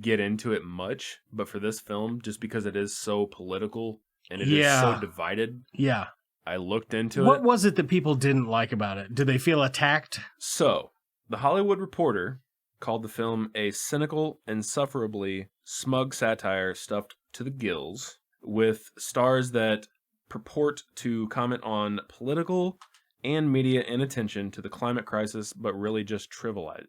get into it much, but for this film, just because it is so political and it is so divided. Yeah. I looked into it. What was it that people didn't like about it? Did they feel attacked? So, The Hollywood Reporter called the film a cynical, insufferably smug satire stuffed to the gills, with stars that purport to comment on political and media inattention to the climate crisis, but really just trivialize.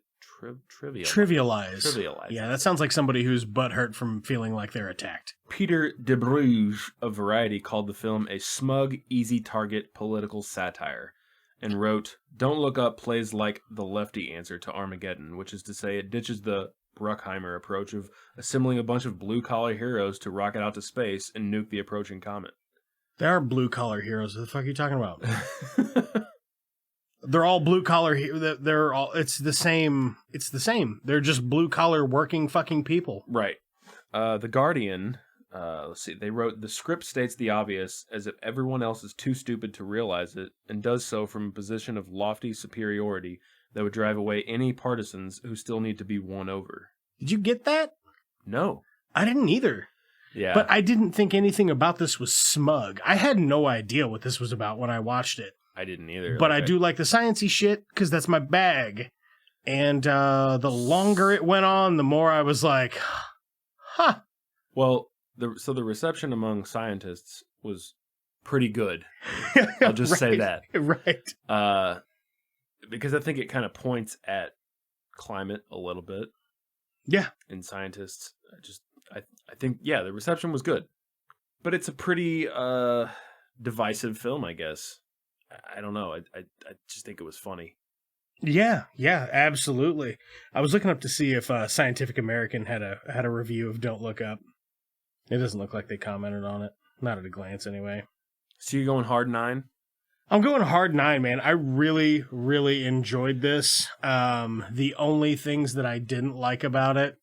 Yeah, that sounds like somebody who's butthurt from feeling like they're attacked. Peter de Bruges of Variety called the film a smug, easy target political satire, and wrote, "Don't Look Up plays like the lefty answer to Armageddon," which is to say it ditches the Bruckheimer approach of assembling a bunch of blue-collar heroes to rocket out to space and nuke the approaching comet. There are blue-collar heroes. What the fuck are you talking about? They're all blue-collar. They're all. It's the same. They're just blue-collar working fucking people. Right. The Guardian, let's see, they wrote, "The script states the obvious as if everyone else is too stupid to realize it, and does so from a position of lofty superiority that would drive away any partisans who still need to be won over." Did you get that? No. I didn't either. Yeah. But I didn't think anything about this was smug. I had no idea what this was about when I watched it. I didn't either. But I do like the sciencey shit because that's my bag. And the longer it went on, the more I was like, huh. Well, the reception among scientists was pretty good. I'll just say that. Right. Because I think it kind of points at climate a little bit. Yeah. And scientists, I think, yeah, the reception was good. But it's a pretty divisive film, I guess. I don't know. I just think it was funny. Yeah, absolutely. I was looking up to see if Scientific American had a review of Don't Look Up. It doesn't look like they commented on it. Not at a glance, anyway. So you're going hard 9? I'm going hard 9, man. I really, really enjoyed this. The only things that I didn't like about it,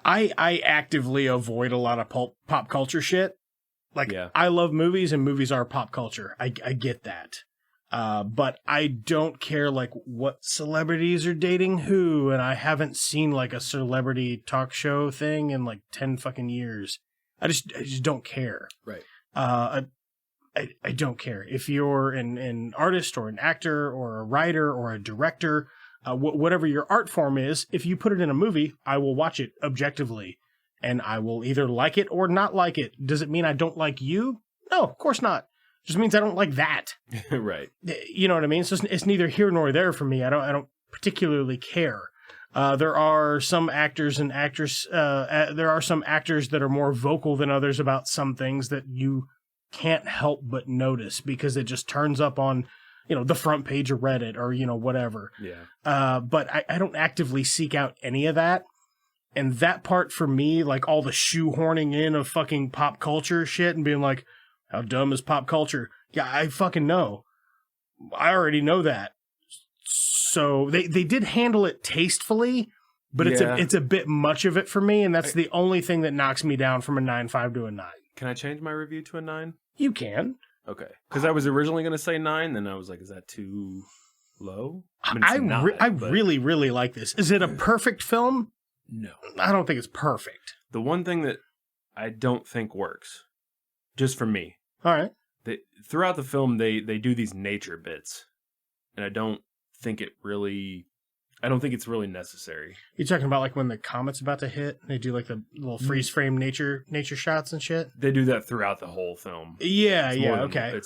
I actively avoid a lot of pop culture shit. I love movies, and movies are pop culture. I get that. But I don't care, what celebrities are dating who, and I haven't seen, a celebrity talk show thing in, 10 fucking years. I just don't care. Right. I don't care. If you're an artist or an actor or a writer or a director, whatever your art form is, if you put it in a movie, I will watch it objectively. And I will either like it or not like it. Does it mean I don't like you? No, of course not. It just means I don't like that. Right. You know what I mean? So it's neither here nor there for me. I don't particularly care. There are some actors and actors. There are some actors that are more vocal than others about some things that you can't help but notice because it just turns up on, the front page of Reddit or whatever. Yeah. But I don't actively seek out any of that. And that part for me, all the shoehorning in of fucking pop culture shit and being like, how dumb is pop culture? Yeah, I fucking know. I already know that. So they did handle it tastefully, but it's a bit much of it for me, and that's the only thing that knocks me down from a 9.5 to a 9. Can I change my review to a 9? You can. Okay. Because I was originally going to say 9, then I was like, is that too low? I really, really like this. Is it a perfect film? No. I don't think it's perfect. The one thing that I don't think works, just for me. All right. Throughout the film, they do these nature bits, and I don't think it's really necessary. You're talking about when the comet's about to hit, they do the little freeze frame nature shots and shit? They do that throughout the whole film. Yeah, okay.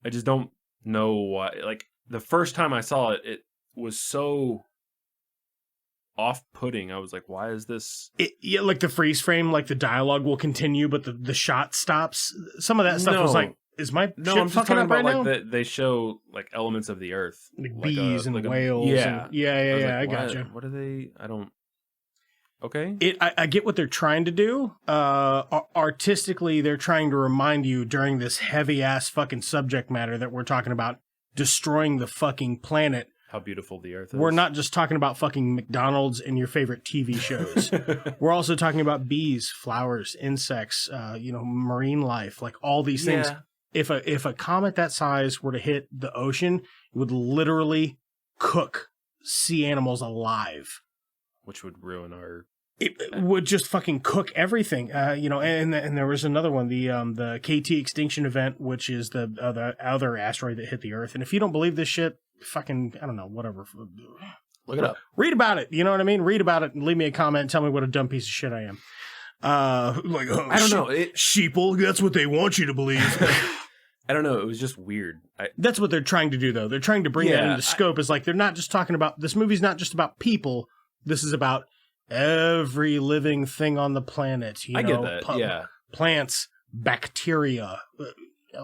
I just don't know why. The first time I saw it, it was so off-putting. I was like, why is this? The freeze frame, the dialogue will continue, but the shot stops. Some of that stuff was is my shit I'm just fucking talking up about right now? they show elements of the earth, bees and whales. Yeah, I gotcha. What are they? I don't. Okay. I get what they're trying to do. Artistically, they're trying to remind you during this heavy-ass fucking subject matter that we're talking about destroying the fucking planet. How beautiful the earth is. We're not just talking about fucking McDonald's and your favorite TV shows. We're also talking about bees, flowers, insects, marine life, like all these things. If a comet that size were to hit the ocean, it would literally cook sea animals alive. Which would ruin our... It would just fucking cook everything. And there was another one, the KT extinction event, which is the other asteroid that hit the Earth. And if you don't believe this shit, fucking, I don't know, whatever. Look it up. Read about it. You know what I mean? Read about it and leave me a comment and tell me what a dumb piece of shit I am. I don't know. Sheeple, that's what they want you to believe. I don't know. It was just weird. That's what they're trying to do, though. They're trying to bring that into scope. It's like they're not just talking about... This movie's not just about people. This is about every living thing on the planet. I get that, Plants, bacteria,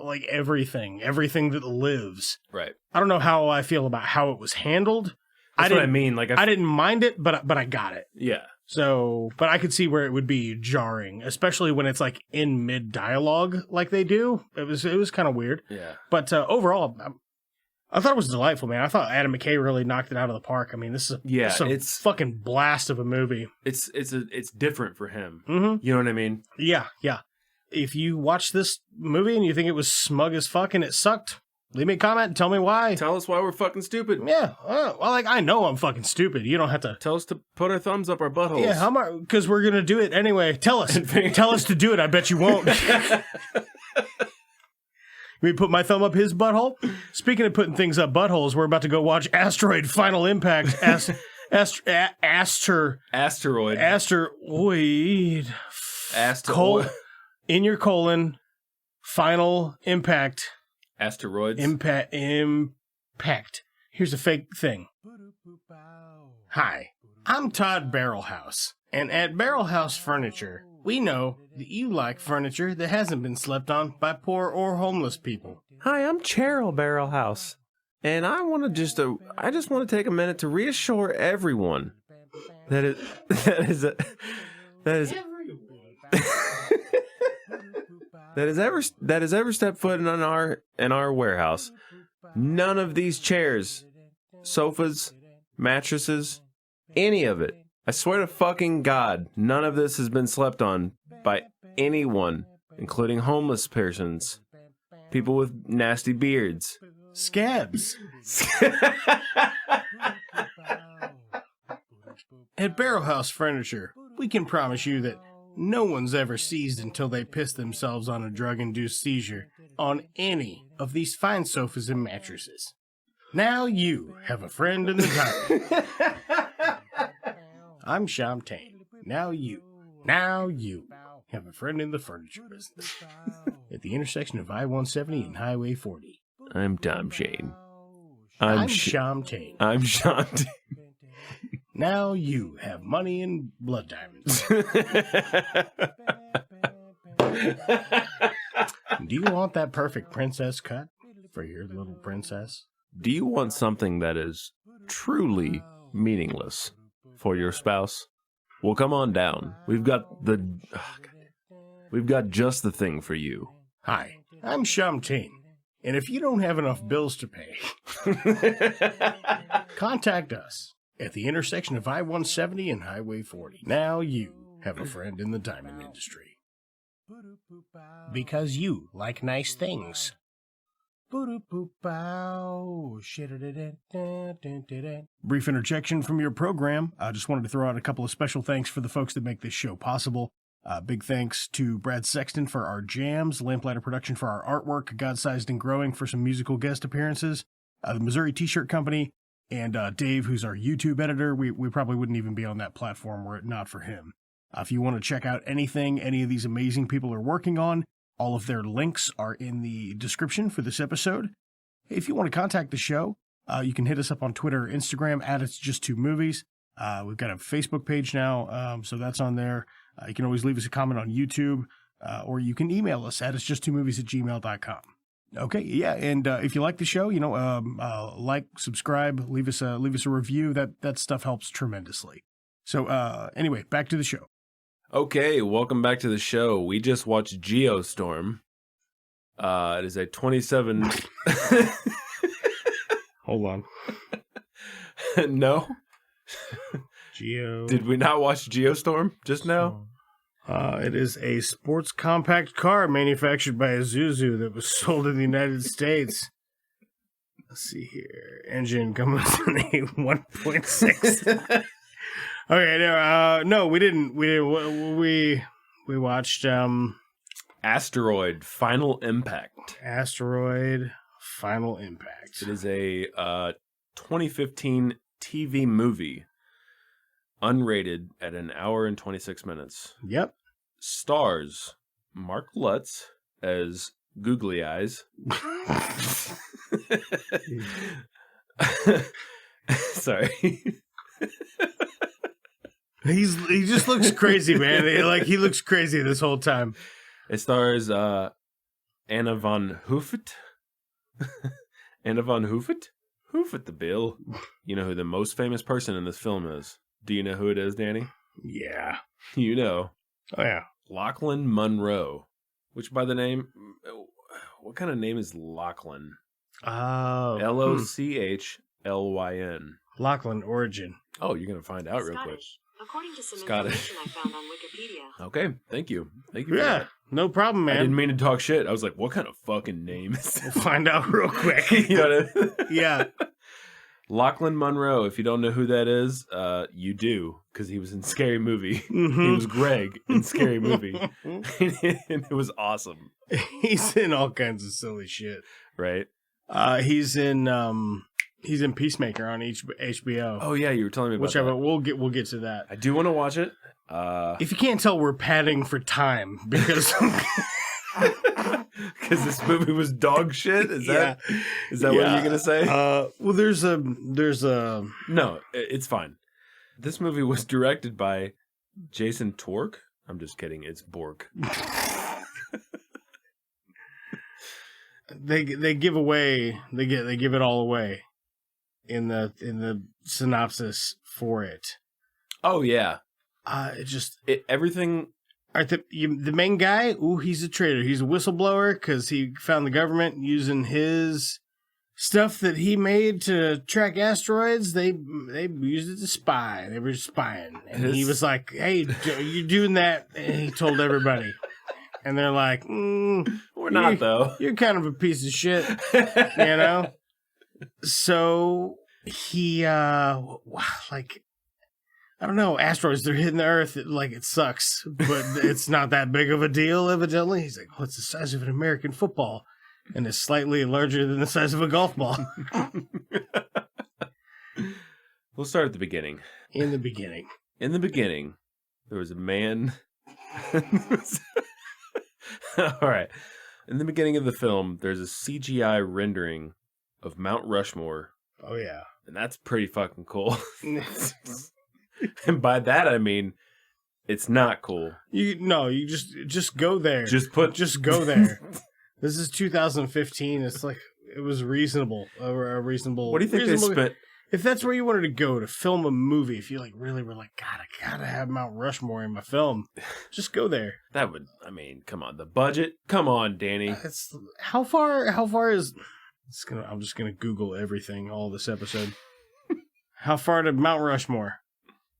like everything that lives. Right. I don't know how I feel about how it was handled. That's what I mean. Like I didn't mind it, but I got it. Yeah. So, but I could see where it would be jarring, especially when it's like in mid dialogue, like they do. It was kind of weird. Yeah. But overall, I thought it was delightful, man. I thought Adam McKay really knocked it out of the park. I mean, this is it's fucking blast of a movie. It's different for him. Mm-hmm. You know what I mean? Yeah. If you watch this movie and you think it was smug as fuck and it sucked, leave me a comment and tell me why. Tell us why we're fucking stupid. Yeah. I know I'm fucking stupid. You don't have to tell us to put our thumbs up our buttholes. Yeah, because we're gonna do it anyway. Tell us. Tell us to do it. I bet you won't. Me put my thumb up his butthole? Speaking of putting things up buttholes, we're about to go watch Asteroid Final Impact. Asteroid. In your colon. Final Impact. Asteroids. Impact. Here's a fake thing. Hi, I'm Todd Barrelhouse, and at Barrelhouse Furniture, we know that you like furniture that hasn't been slept on by poor or homeless people. Hi, I'm Cheryl Barrelhouse, and I just want to take a minute to reassure everyone that has ever stepped foot in our warehouse. None of these chairs, sofas, mattresses, any of it. I swear to fucking God, none of this has been slept on by anyone, including homeless persons, people with nasty beards. Scabs. At Barrelhouse Furniture, we can promise you that no one's ever seized until they piss themselves on a drug-induced seizure on any of these fine sofas and mattresses. Now you have a friend in the dark. I'm Champagne. Now you have a friend in the furniture business. At the intersection of I-170 and Highway 40. I'm Tom Shane. I'm Champagne. I'm Champagne. Now you have money and blood diamonds. Do you want that perfect princess cut for your little princess? Do you want something that is truly meaningless for your spouse? Well, come on down. We've got just the thing for you. Hi, I'm Champagne. And if you don't have enough bills to pay, contact us at the intersection of I-170 and Highway 40. Now you have a friend in the diamond industry. Because you like nice things. Brief interjection from your program. I just wanted to throw out a couple of special thanks for the folks that make this show possible. Big thanks to Brad Sexton for our jams, Lamplighter Productions for our artwork, Godsized Growing for some musical guest appearances, the Missouri T-Shirt Company, and Dave, who's our YouTube editor. We probably wouldn't even be on that platform were it not for him. If you want to check out anything any of these amazing people are working on, all of their links are in the description for this episode. If you want to contact the show, you can hit us up on Twitter or Instagram at It's Just Two Movies. We've got a Facebook page now, so that's on there. You can always leave us a comment on YouTube, or you can email us at itsjusttwomovies@gmail.com. Okay, yeah, and if you like the show, like, subscribe, leave us a review. That stuff helps tremendously. So, anyway, back to the show. Okay, welcome back to the show. We just watched Geostorm. It is a 27... Hold on. No? Did we not watch Geostorm just now? It is a sports compact car manufactured by Isuzu that was sold in the United States. Let's see here. Engine comes in a 1.6. Okay, no, we didn't. We watched Asteroid: Final Impact. Asteroid: Final Impact. It is a 2015 TV movie, unrated at an hour and 26 minutes. Yep. Stars Mark Lutz as Googly Eyes. Sorry. He just looks crazy, man. He looks crazy this whole time. It stars Anna von Hoofet. Anna von Hoofet? Hoofet the Bill. You know who the most famous person in this film is. Do you know who it is, Danny? Yeah. You know. Oh, yeah. Lachlan Monroe. Which by the name... What kind of name is Lachlan? Oh. Lochlyn. Lachlan origin. Oh, you're going to find out real quick. According to some Scottish. information I found on Wikipedia. Okay, thank you. Thank you for Yeah, that. no problem, man. I didn't mean to talk shit. I was like, what kind of fucking name is that? We'll find out real quick. You know what I mean? Yeah. Lachlan Monroe, if you don't know who that is, you do, because he was in Scary Movie. Mm-hmm. He was Greg in Scary Movie. And it was awesome. He's in all kinds of silly shit. Right? He's in Peacemaker on HBO. Oh yeah, you were telling me about Whichever, that. we'll get to that. I do want to watch it. If you can't tell, we're padding for time because because this movie was dog shit. Is that what you're gonna say? Well, there's a No, it's fine. This movie was directed by Jason Torque. I'm just kidding. It's Bork. They give it all away in the synopsis for it. Oh yeah. All Everything. right, the main guy, he's a traitor. He's a whistleblower because he found the government using his stuff that he made to track asteroids. They used it to spy. They were spying, and he was like, "Hey, you're doing that," and he told everybody. And they're like, "We're not, though. You're kind of a piece of shit," you know. So he, I don't know, asteroids, they're hitting the Earth, it sucks, but it's not that big of a deal, evidently. He's like, it's the size of an American football, and it's slightly larger than the size of a golf ball. We'll start at the beginning. In the beginning, there was a man... All right. In the beginning of the film, there's a CGI rendering of Mount Rushmore. Oh, yeah. And that's pretty fucking cool. And by that I mean it's not cool. You just go there. Just go there. This is 2015. It's like it was reasonable. A reasonable. What do you think they spent? If that's where you wanted to go to film a movie, if you really were like, God, I gotta have Mount Rushmore in my film, just go there. That would, come on, the budget. Come on, Danny. How far is? I'm just gonna Google everything all this episode. How far to Mount Rushmore?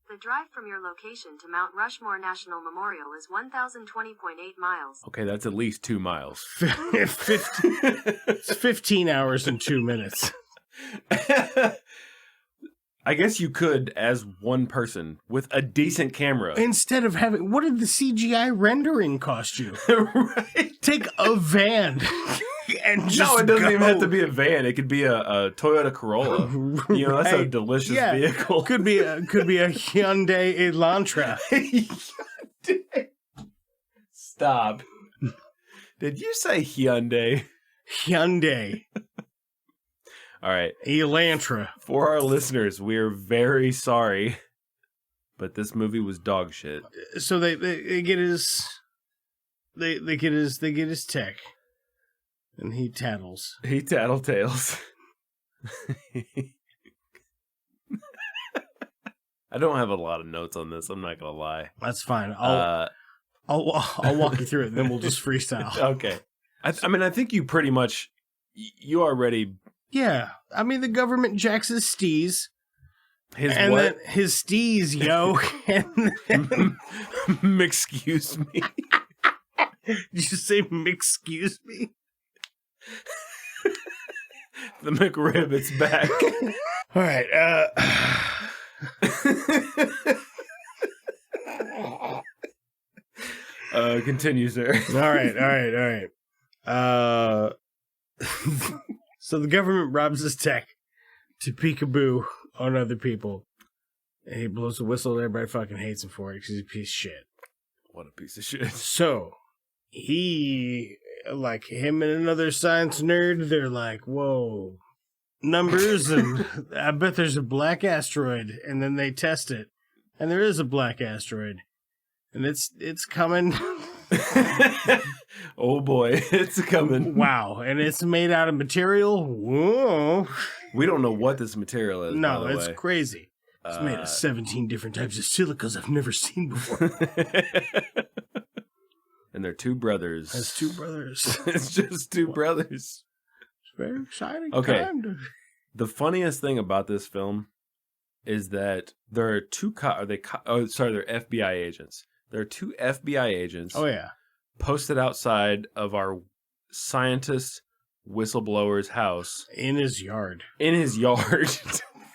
The drive from your location to Mount Rushmore National Memorial is 1,020.8 miles. Okay, that's at least 2 miles. It's 15 hours and 2 minutes. I guess you could, as one person, with a decent camera. Instead of having... What did the CGI rendering cost you? Right? Take a van and just No, it doesn't go. even have to be a van. It could be a Toyota Corolla. You know, that's a delicious vehicle. Could be a Hyundai Elantra. Stop. Did you say Hyundai? Hyundai. All right. Elantra. For our listeners, we're very sorry, but this movie was dog shit. So they get his they get his tech, and he tattles. He tattletales. I don't have a lot of notes on this. I'm not gonna lie. That's fine. I'll walk you through it, and then we'll just freestyle. Okay. I mean, I think you pretty much you already. Yeah, I mean the government jacks his steez. His and what? Then his steez, yo. Excuse me. Did you say excuse me? The McRib, it's back. All right. Continue, sir. All right. So the government robs his tech to peekaboo on other people. And he blows a whistle and everybody fucking hates him for it because he's a piece of shit. What a piece of shit. So he, like him and another science nerd, they're like, whoa, numbers, and I bet there's a black asteroid. And then they test it, and there is a black asteroid. And it's coming. Oh boy, it's coming. Wow. And it's made out of material. Whoa. We don't know what this material is. No, by the it's way. Crazy. It's made of 17 different types of silicas I've never seen before. And they're two brothers. It's two brothers. It's just two brothers. It's very exciting. Okay. Time The funniest thing about this film is that there are they're FBI agents. There are two FBI agents. Oh, yeah. Posted outside of our scientist whistleblower's house. In his yard. In his yard.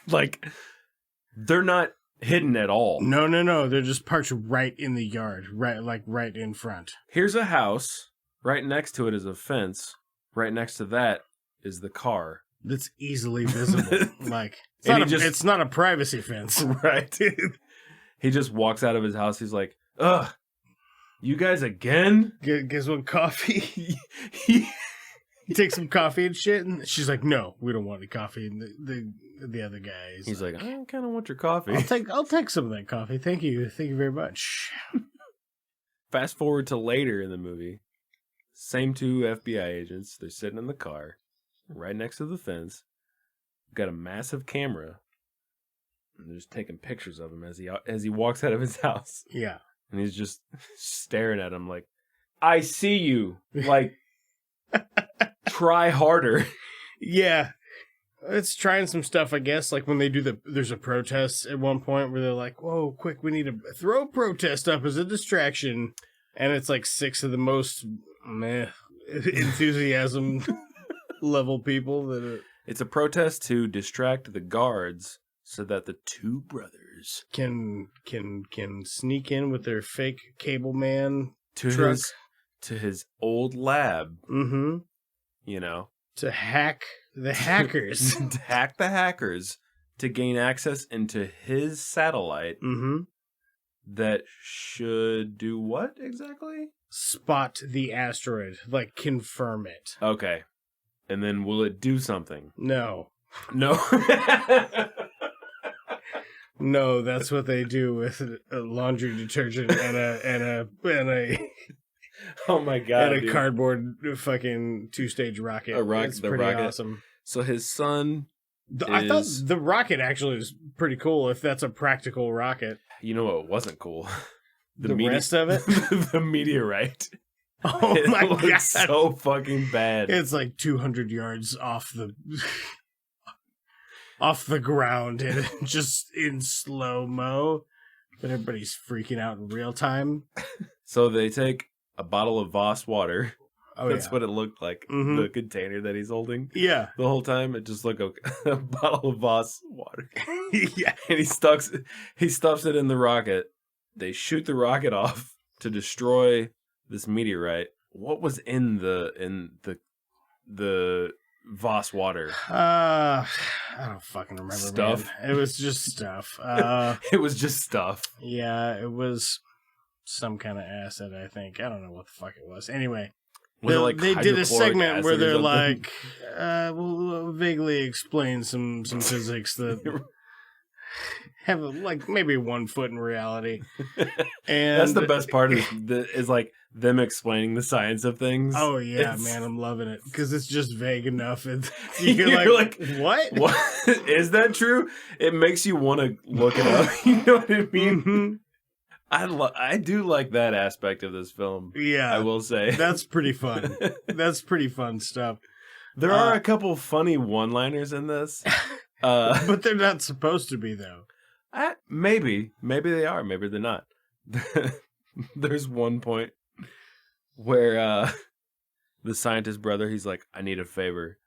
Like, they're not hidden at all. No. They're just parked right in the yard. Right in front. Here's a house. Right next to it is a fence. Right next to that is the car. That's easily visible. It's not a privacy fence. Right. He just walks out of his house. He's like, ugh, you guys again? Gives one coffee. He takes some coffee and shit, and she's like, no, we don't want any coffee. And the other guy he's like, I kind of want your coffee. I'll take some of that coffee. Thank you very much. Fast forward to later in the movie. Same two FBI agents. They're sitting in the car right next to the fence. Got a massive camera. And they're just taking pictures of him as he walks out of his house. Yeah. And he's just staring at him like, I see you. Like, try harder. Yeah. It's trying some stuff, I guess. Like when they do there's a protest at one point where they're like, whoa, quick, we need to throw a protest up as a distraction. And it's like 6 of the most enthusiasm level people that are... It's a protest to distract the guards so that the two brothers can sneak in with their fake cable man to truck. his old lab. Mm-hmm. You know, to hack the hackers. To hack the hackers to gain access into his satellite. Mm-hmm. That should do what exactly? Spot the asteroid, like confirm it. Okay. And then will it do something? No. No, that's what they do with a laundry detergent and a oh my god! And a cardboard fucking 2-stage rocket. It's pretty awesome. So his son. I thought the rocket actually was pretty cool. If that's a practical rocket, you know what wasn't cool? The rest of it, the meteorite. Oh my god! So fucking bad. It's like 200 yards off the ground and just in slow-mo. But everybody's freaking out in real time. So they take a bottle of Voss water. Oh, That's what it looked like. Mm-hmm. The container that he's holding. Yeah. The whole time it just looked like a bottle of Voss water. Yeah. And he stuffs it in the rocket. They shoot the rocket off to destroy this meteorite. What was in the Voss water? I don't fucking remember. Stuff. Man. It was just stuff. It was just stuff. Yeah, it was some kind of acid, I think. I don't know what the fuck it was. Anyway, they did a segment where they're like, we'll vaguely explain some physics that have like maybe 1 foot in reality. And that's the best part of this, is like them explaining the science of things. Oh yeah, man, I'm loving it because it's just vague enough, and you're like, what? What is that true? It makes you want to look it up. You know what I mean? Mm-hmm. I do like that aspect of this film. Yeah, I will say that's pretty fun. That's pretty fun stuff. There are a couple funny one-liners in this, but they're not supposed to be though. Maybe they are. Maybe they're not. There's one point where the scientist brother, he's like, I need a favor.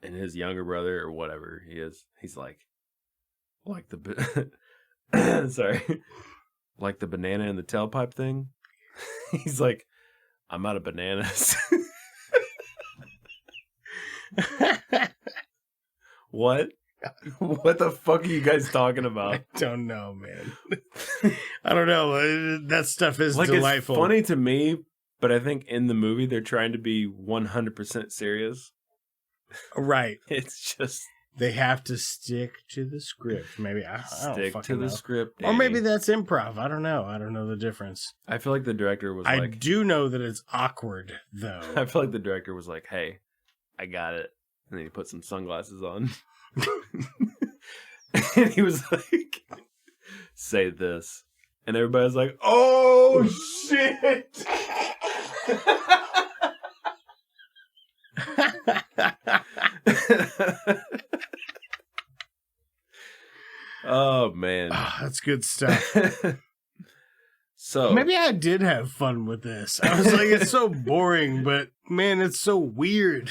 And his younger brother, or whatever he is, he's like the sorry, like the banana in the tailpipe thing. He's like, I'm out of bananas. What? What the fuck are you guys talking about? I don't know, man. I don't know. That stuff is like, delightful. It's funny to me, but I think in the movie they're trying to be 100% serious. Right. It's just they have to stick to the script. Maybe I don't stick fucking to the know. script, or maybe that's improv. I don't know. I don't know the difference. I feel like the director was I like, do know that it's awkward though. I feel like the director was like, "Hey, I got it," and then he put some sunglasses on, and he was like, "Say this," and everybody's like, "Oh shit!" Oh man, that's good stuff. So maybe I did have fun with this. I was like, it's so boring, but man, it's so weird.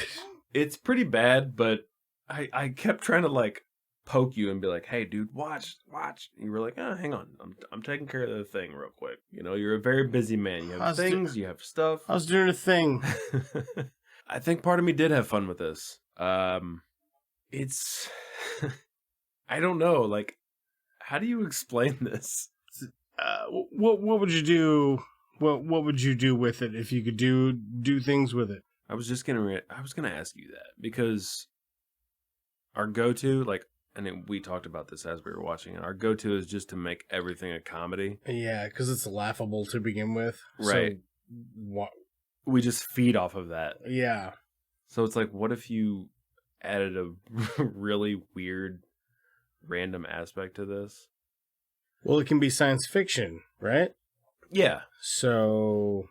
It's pretty bad, but I kept trying to like poke you and be like, "Hey, dude, watch." And you were like, "Oh, hang on, I'm taking care of the thing real quick." You know, you're a very busy man. You have things, you have stuff. I was doing a thing. I think part of me did have fun with this. It's I don't know, like, how do you explain this? What would you do? What would you do with it if you could do things with it? I was gonna ask you that because our go-to, like, and we talked about this as we were watching it. Our go-to is just to make everything a comedy. Yeah, because it's laughable to begin with, right? So, we just feed off of that. Yeah. So it's like, what if you added a really weird, random aspect to this? Well, it can be science fiction, right? Yeah. So,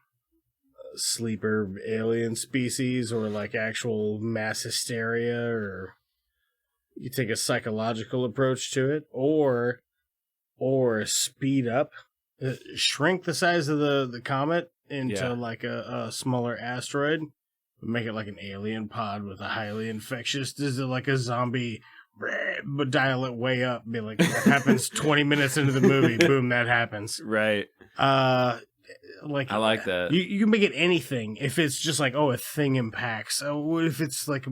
sleeper alien species, or like actual mass hysteria, or you take a psychological approach to it, or speed up, shrink the size of the comet into like a smaller asteroid, make it like an alien pod with a highly infectious, is it like a zombie, but dial it way up, be like, that happens 20 minutes into the movie, boom, that happens. Right. Like, I like that. You can make it anything if it's just like, oh, a thing impacts. Oh, what if it's like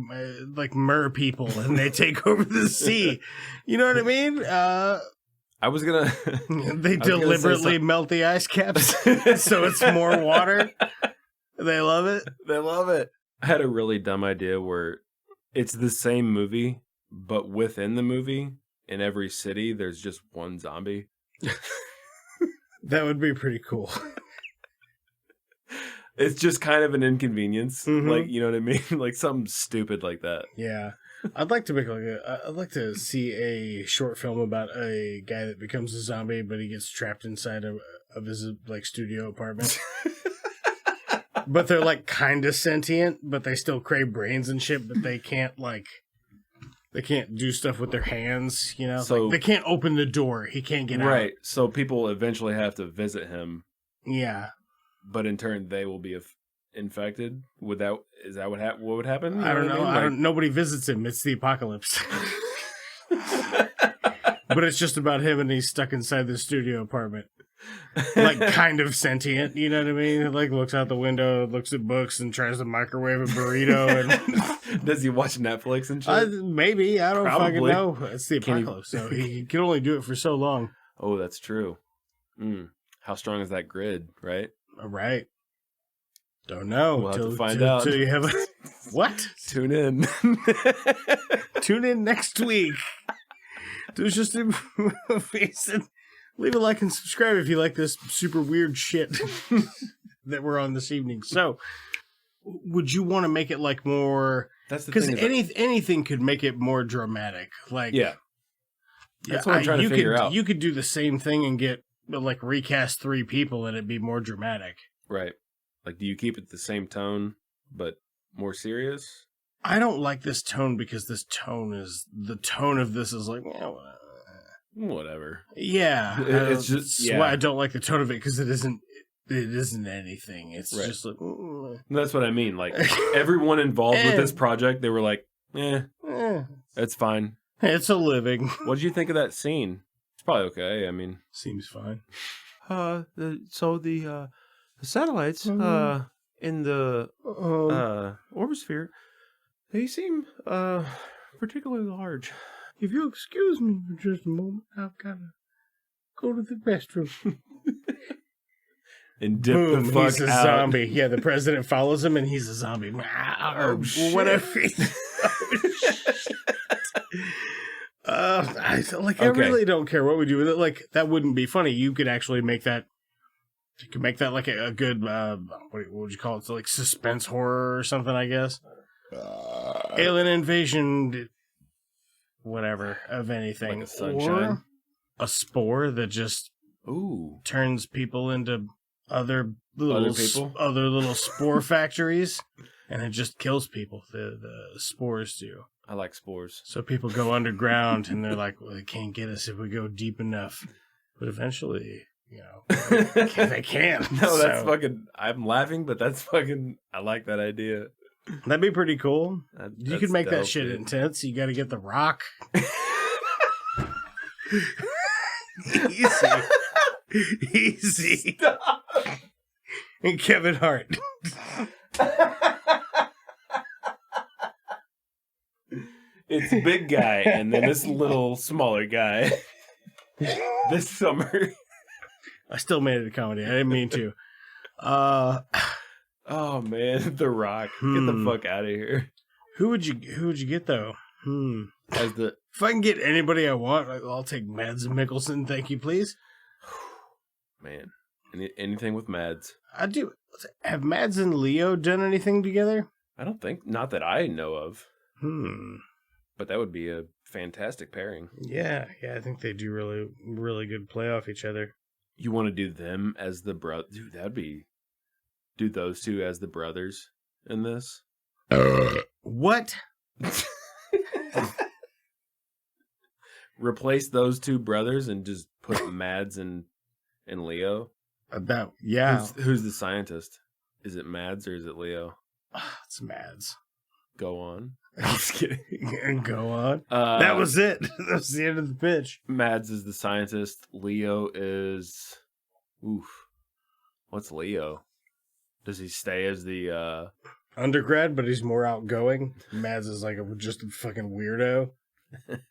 mer people and they take over the sea? You know what I mean? I was gonna. They deliberately melt the ice caps so it's more water. They love it. They love it. I had a really dumb idea where it's the same movie, but within the movie, in every city, there's just one zombie. That would be pretty cool. It's just kind of an inconvenience. Mm-hmm. Like, you know what I mean? Like something stupid like that. Yeah. I'd like to make I'd like to see a short film about a guy that becomes a zombie, but he gets trapped inside of his like studio apartment. But they're like kind of sentient, but they still crave brains and shit, but they can't do stuff with their hands, you know? So, like, they can't open the door. He can't get out. Right. So people eventually have to visit him. Yeah. But in turn, they will be infected. Is that what would happen? I don't know. Nobody visits him. It's the apocalypse. But it's just about him, and he's stuck inside the studio apartment. Like, kind of sentient, you know what I mean? Like, looks out the window, looks at books, and tries to microwave a burrito. And does he watch Netflix and shit? Maybe. I don't Probably. fucking know. It's the apocalypse, so he can only do it for so long. Oh, that's true. How strong is that grid, right? Right. Don't know. We'll have to find out. Till you have what? Tune in. Tune in next week. There's just a movies. Leave a like and subscribe if you like this super weird shit. that we're on this evening. So, would you want to make it like more? That's the because thing. anything could make it more dramatic. Like, Yeah. That's what I'm trying to figure out. You could do the same thing and get like recast 3 people and it'd be more dramatic. Right. Like, do you keep it the same tone but more serious? I don't like this tone because the tone of this is like, Whatever. Yeah, it's just that's why I don't like the tone of it because it isn't anything. It's just like that's what I mean. Like everyone involved with this project, they were like, it's fine. It's a living. What did you think of that scene? It's probably okay. I mean, seems fine. The satellites in the orbisphere, they seem particularly large. If you'll excuse me for just a moment, I've got to go to the restroom. And dip Boom, the fuck he's a out. zombie. Yeah, the president follows him and he's a zombie. Or whatever. I really don't care what we do with it. Like, that wouldn't be funny. You could actually make that. You could make that like a good. What would you call it? So like suspense horror or something, I guess. Alien invasion, whatever of anything. Like a sunshine. Or a spore that just turns people into other little spore factories, and it just kills people. The spores do. I like spores. So people go underground, and they're like, well, they can't get us if we go deep enough. But eventually, they can. No, that's fucking... I'm laughing, but that's fucking... I like that idea. That'd be pretty cool. You could make that dope, shit dude. intense. You got to get The Rock. Easy. Easy. Stop. And Kevin Hart. It's big guy, and then this little smaller guy. This summer. I still made it a comedy. I didn't mean to. Oh man, The Rock. Get the fuck out of here. Who would you get though? As the If I can get anybody I want, I'll take Mads Mikkelsen. Thank you, please. man, anything with Mads. I do. Have Mads and Leo done anything together? I don't think, not that I know of. Hmm. But that would be a fantastic pairing. Yeah, I think they do really, really good play off each other. You want to do them as the brother? Dude, that'd be. Do those two as the brothers in this? What? Replace those two brothers and just put Mads and Leo. Who's the scientist? Is it Mads or is it Leo? It's Mads. Go on. I'm just kidding. Go on. That was it. That was the end of the pitch. Mads is the scientist. Leo is... Oof. What's Leo? Does he stay as the... undergrad, but he's more outgoing? Mads is like just a fucking weirdo.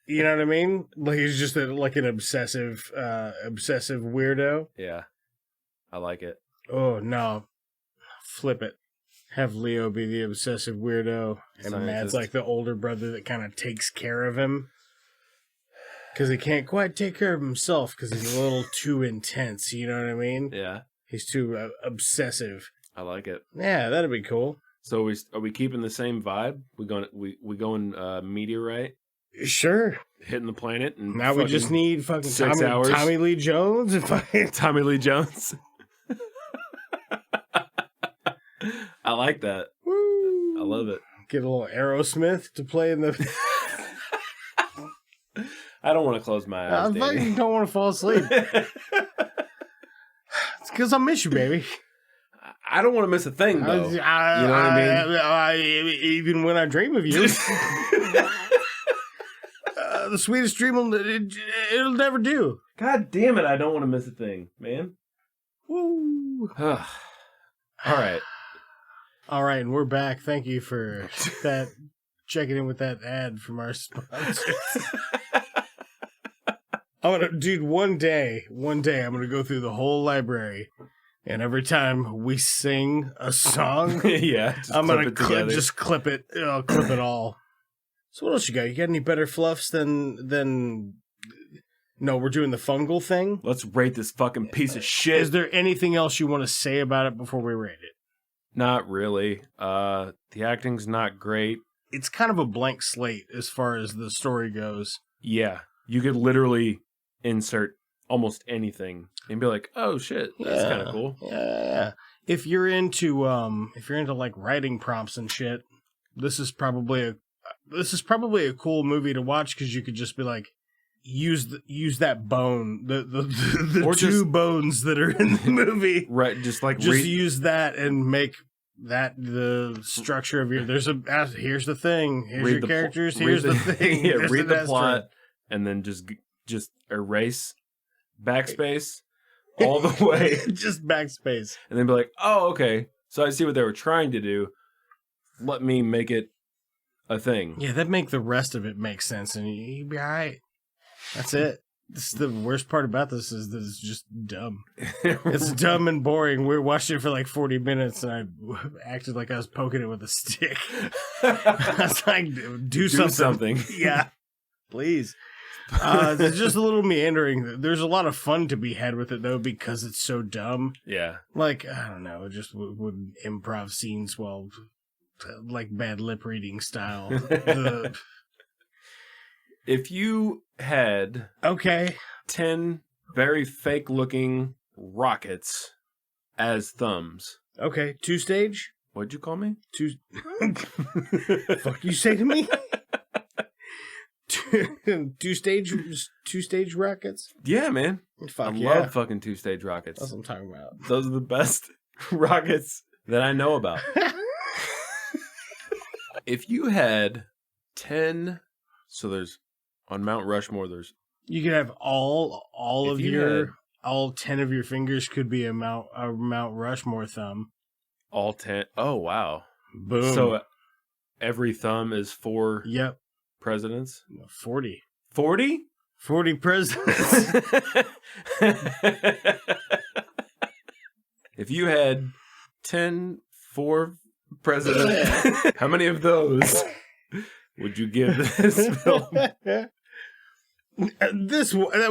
You know what I mean? Like he's just like an obsessive weirdo. Yeah. I like it. Oh, no. Flip it. Have Leo be the obsessive weirdo, and Scientist. Matt's like the older brother that kind of takes care of him. Because he can't quite take care of himself because he's a little too intense, you know what I mean? Yeah. He's too obsessive. I like it. Yeah, that'd be cool. So are we keeping the same vibe? We going meteorite? Sure. Hitting the planet and Now we just need fucking 6 hours. Tommy Lee Jones and fucking Tommy Lee Jones. I like that. Woo. I love it. Get a little Aerosmith to play in the... I don't want to close my eyes, I Danny. fucking don't want to fall asleep. It's because I miss you, baby. I don't want to miss a thing, though. You know what I mean? Even when I dream of you. The sweetest dream, it'll never do. God damn it, I don't want to miss a thing, man. Woo. All right. All right, and we're back. Thank you for that. Checking in with that ad from our sponsors. One day, I'm gonna go through the whole library, and every time we sing a song, Yeah, I'm gonna clip it. I'll clip it all. So what else you got? You got any better fluffs than No, we're doing the fungal thing. Let's rate this fucking piece of shit. Is there anything else you want to say about it before we rate it? Not really. The acting's not great. It's kind of a blank slate as far as the story goes. Yeah. You could literally insert almost anything and be like, oh shit, that's kind of cool. Yeah. If you're into like writing prompts and shit, this is probably a cool movie to watch, because you could just be like, use that bone, the or two just, bones that are in the movie, right? Just use that and make that the structure of your. Here's the thing. Here's your characters. Here's the thing. Yeah, read the plot and then just erase backspace all the way. Just backspace, and then be like, oh, okay. So I see what they were trying to do. Let me make it a thing. Yeah, that make the rest of it make sense, and you'd be all right. That's it. This is the worst part about this, is that it's just dumb. It's dumb and boring. We watched it for like 40 minutes, and I acted like I was poking it with a stick. I was like, do something. Yeah, please. It's just a little meandering. There's a lot of fun to be had with it, though, because it's so dumb. Yeah. Like, I don't know, just would improv scenes while, like, bad lip reading style. If you had 10 very fake looking rockets as thumbs. Okay, 2-stage? What'd you call me? Fuck you say to me? Two-stage rockets? Yeah, man. Fuck I yeah. love fucking 2-stage rockets. That's what I'm talking about. Those are the best rockets that I know about. If you had 10, so there's on Mount Rushmore, you could have all 10 of your fingers could be a Mount Rushmore thumb. All 10. Oh wow. Boom. So every thumb is 4 Yep. presidents? 40. 40? 40 presidents. If you had 10 4 presidents, how many of those would you give this film? That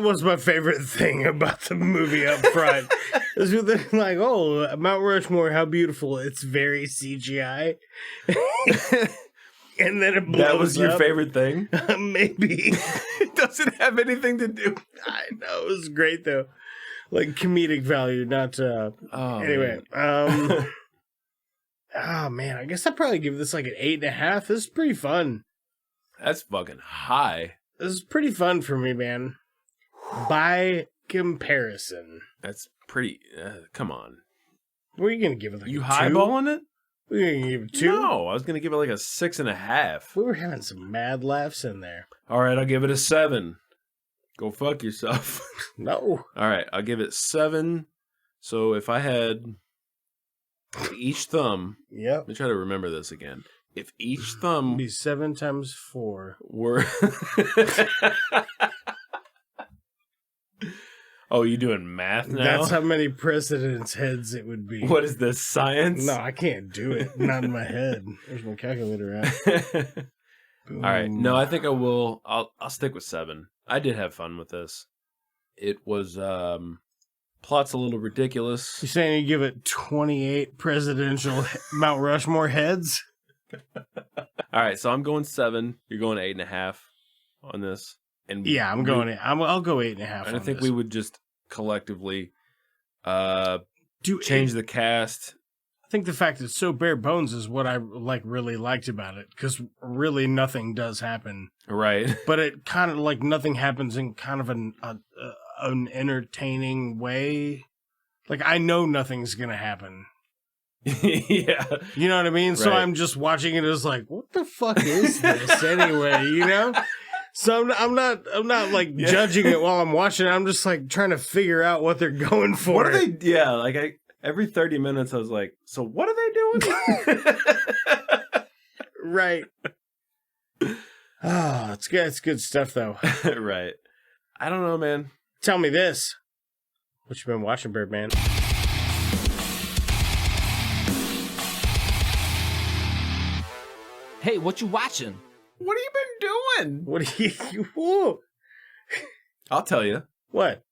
was my favorite thing about the movie up front. Is they're like, oh, Mount Rushmore, how beautiful. It's very CGI. And then it blows That was your up. favorite thing? Maybe. It doesn't have anything to do. I know, it was great though. Like comedic value, not anyway. Man. Oh man, I guess I'd probably give this like an 8.5. This is pretty fun. That's fucking high. This is pretty fun for me, man. By comparison. That's pretty come on. What are you gonna give it? Like You a 2? highballing it? We're gonna give it 2? No, I was gonna give it like a 6.5. We were having some mad laughs in there. All right, I'll give it a 7. Go fuck yourself. No. All right, I'll give it 7. So if I had each thumb, Yep. let me try to remember this again. If each thumb It'd be 7 times 4. were Oh, you doing math now? That's how many presidents' heads it would be. What is this, science? No, I can't do it. Not in my head. There's my calculator out. All right. No, I think I will. I'll stick with 7. I did have fun with this. It was plot's a little ridiculous. You saying you give it 28 presidential Mount Rushmore heads? All right, so I'm going 7. You're going 8.5 on this. And yeah, I'll go 8.5. And I think we would just collectively change the cast. I think the fact it's so bare bones is what I really liked about it, because really nothing does happen. Right. But it kind of like nothing happens in kind of an entertaining way. Like I know nothing's gonna happen. Yeah. You know what I mean? Right. So I'm just watching it as like, what the fuck is this anyway? You know? So I'm not like judging it while I'm watching it. I'm just like trying to figure out what they're going for. What are they? Yeah, like every 30 minutes I was like, so what are they doing? Right. Oh, it's good. It's good stuff though. Right. I don't know, man. Tell me this. What you been watching, Birdman? Hey, what you watching? What have you been doing? What are you? Whoa. I'll tell you. What?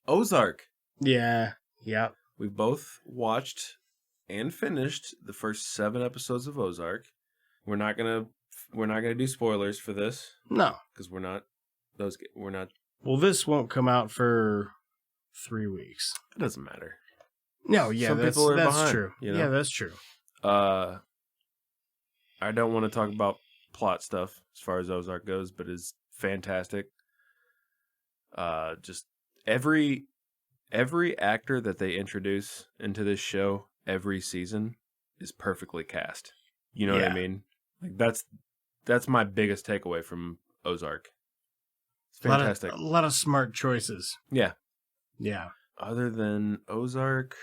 Ozark. Yeah. Yep. We both watched and finished the first 7 episodes of Ozark. We're not gonna do spoilers for this. No, because we're not. Well, this won't come out for 3 weeks. It doesn't matter. No, yeah, that's behind, true. You know? Yeah, that's true. I don't want to talk about plot stuff as far as Ozark goes, but it's fantastic. Just every actor that they introduce into this show every season is perfectly cast. You know what I mean? Like that's my biggest takeaway from Ozark. It's fantastic. A lot of smart choices. Yeah. Yeah. Other than Ozark,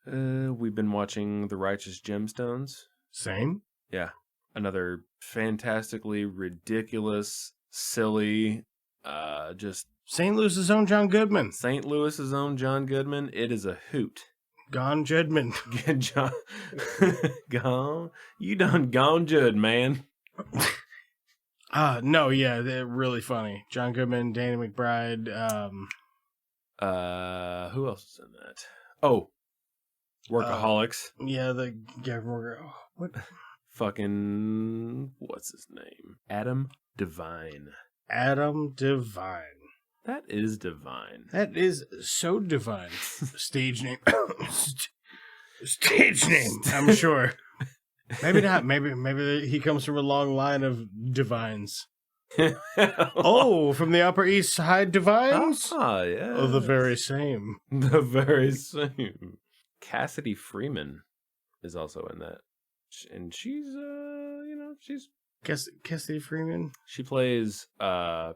we've been watching The Righteous Gemstones. Same. Yeah. Another fantastically ridiculous, silly, just St. Louis's own John Goodman. St. Louis's own John Goodman. It is a hoot. Gone Judman. John, gone. You done gone Jud, man. No, yeah, they're really funny. John Goodman, Danny McBride. Who else is in that? Oh, Workaholics. What? Fucking what's his name? Adam Devine. Adam Devine. That is divine. That is so divine. Stage name. Stage name, I'm sure. Maybe not. Maybe he comes from a long line of divines. Oh, from the Upper East Side divines? Ah, yeah. Oh, the very same. The very same. Cassidy Freeman is also in that. And she's, she's... Cassidy Freeman? She plays, Danny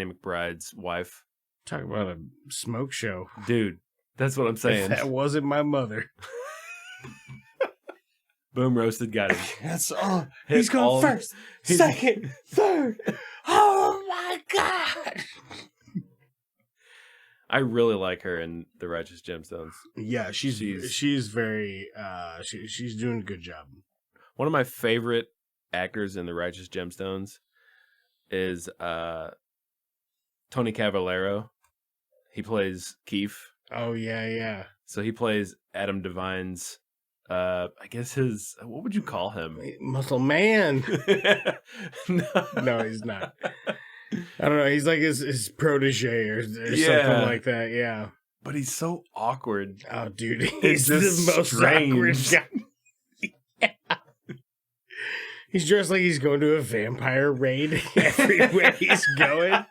McBride's wife. Talk about a smoke show. Dude, that's what I'm saying. If that wasn't my mother. Boom, roasted, got him. That's all. He's going first, second, third. Oh my God. I really like her in The Righteous Gemstones. Yeah, she's very, she's doing a good job. One of my favorite actors in The Righteous Gemstones is Tony Cavallero. He plays Keith. Oh, yeah. So he plays Adam Devine's, I guess what would you call him? Muscle man. No, he's not. I don't know. He's like his protege or something like that. Yeah. But he's so awkward. Oh, dude. He's the most awkward guy. Yeah. He's dressed like he's going to a vampire raid everywhere he's going.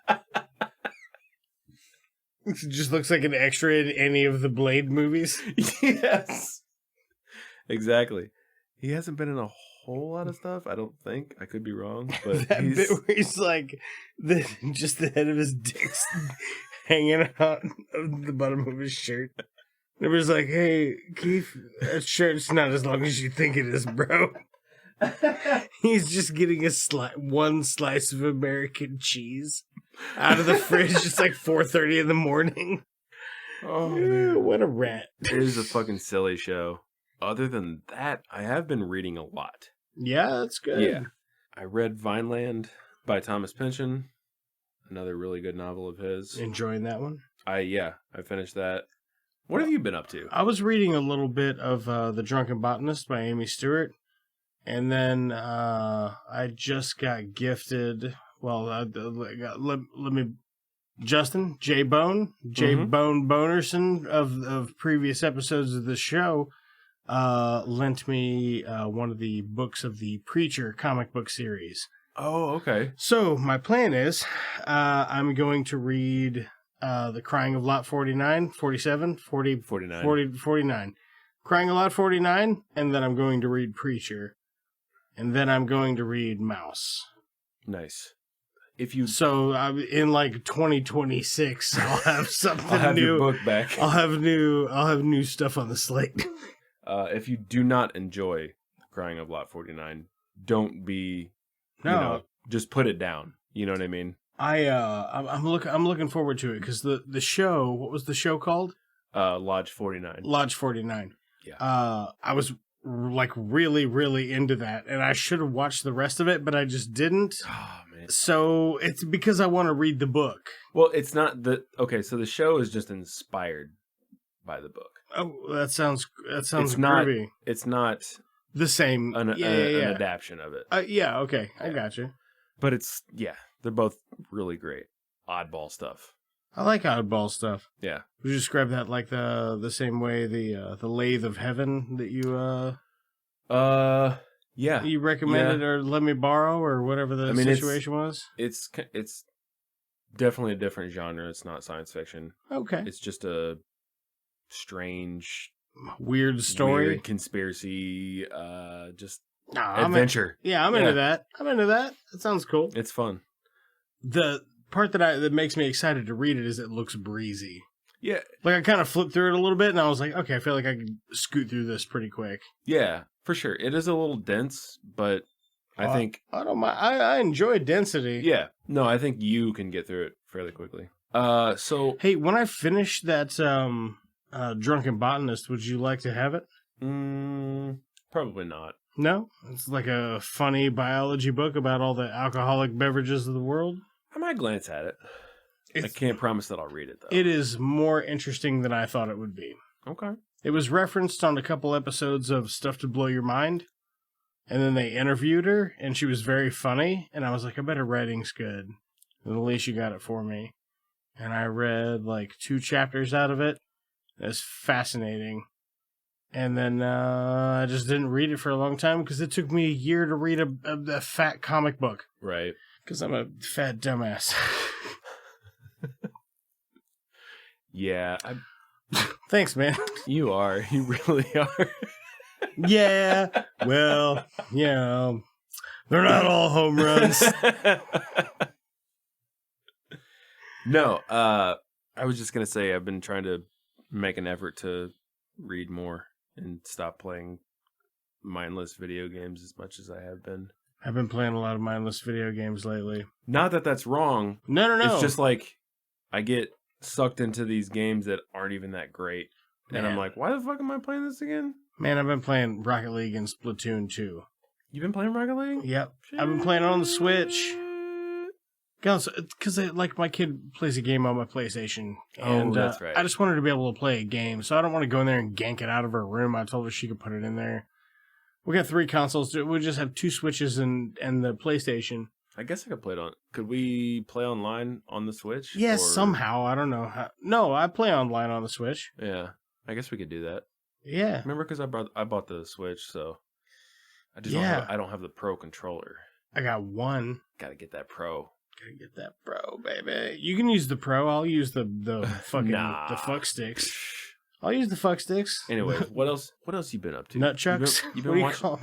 He just looks like an extra in any of the Blade movies. Yes. Exactly. He hasn't been in a whole lot of stuff, I don't think. I could be wrong, but that bit where he's like, just the head of his dick's hanging out of the bottom of his shirt. And it was like, hey, Keith, that shirt's not as long as you think it is, bro. He's just getting one slice of American cheese out of the fridge. It's like 4:30 in the morning. Oh, man. What a rat. It is a fucking silly show. Other than that, I have been reading a lot. Yeah, that's good. Yeah. I read Vineland by Thomas Pynchon. Another really good novel of his. Enjoying that one? I finished that. What have you been up to? I was reading a little bit of The Drunken Botanist by Amy Stewart. And then I just got gifted. Well, let me. Justin, J Bone Bonerson of previous episodes of the show lent me one of the books of the Preacher comic book series. Oh, okay. So my plan is I'm going to read The Crying of Lot 49, 47, 40, 49. 49. Crying of Lot 49, and then I'm going to read Preacher. And then I'm going to read Mouse. Nice. So in like 2026, I'll have something I'll have new. Your book back. I'll have new stuff on the slate. If you do not enjoy Crying of Lot 49, don't be. No, just put it down. You know what I mean? I'm looking forward to it because the show. What was the show called? Lodge 49. Lodge 49. Yeah. I was like really, really into that, and I should have watched the rest of it, but I just didn't. Oh man. So it's because I want to read the book. Well, it's not the okay. So the show is just inspired by the book. Oh, that sounds It's groovy. not. It's not The same. an adaptation of it. Yeah. Okay. I got you. But they're both really great. Oddball stuff. I like oddball stuff. Yeah. Would you describe that like the same way the Lathe of Heaven that you yeah. you recommended or let me borrow or whatever the situation was? It's definitely a different genre. It's not science fiction. Okay. It's just a strange, weird story, weird conspiracy, just I'm adventure. I'm into that. I'm into that. That sounds cool. It's fun. The part that makes me excited to read it is it looks breezy. Yeah. Like I kind of flipped through it a little bit and I was like, okay, I feel like I can scoot through this pretty quick. Yeah, for sure. It is a little dense, but I think I don't mind. I enjoy density. Yeah. No, I think you can get through it fairly quickly. So hey, when I finish that Drunken Botanist, would you like to have it? Probably not. No? It's like a funny biology book about all the alcoholic beverages of the world. I might glance at it. I can't promise that I'll read it, though. It is more interesting than I thought it would be. Okay. It was referenced on a couple episodes of Stuff to Blow Your Mind, and then they interviewed her, and she was very funny, and I was like, I bet her writing's good. And Alicia got it for me. And I read like 2 chapters out of it. It's fascinating. And then I just didn't read it for a long time because it took me a year to read a fat comic book. Right. Because I'm a fat dumbass. Yeah. Thanks, man. You are. You really are. Yeah. Well, they're not all home runs. No. I was just going to say I've been trying to make an effort to read more and stop playing mindless video games as much as I have been. I've been playing a lot of mindless video games lately. Not that that's wrong. No. It's just like I get sucked into these games that aren't even that great. And I'm like, why the fuck am I playing this again? Man, I've been playing Rocket League and Splatoon 2. You've been playing Rocket League? Yep. Shit. I've been playing it on the Switch. Because like my kid plays a game on my PlayStation. And that's right. I just wanted to be able to play a game. So I don't want to go in there and gank it out of her room. I told her she could put it in there. We got 3 consoles. We just have 2 Switches and the PlayStation. I guess I could play it on. Could we play online on the Switch? Yes, somehow. I don't know how. No, I play online on the Switch. Yeah, I guess we could do that. Yeah. Remember, because I bought the Switch, so I just I don't have the Pro controller. I got one. Got to get that Pro. Gotta get that Pro, baby. You can use the Pro. I'll use the fucking the fuck sticks. I'll use the fuck sticks. Anyway, what else you been up to? Nutchucks. You've been watching.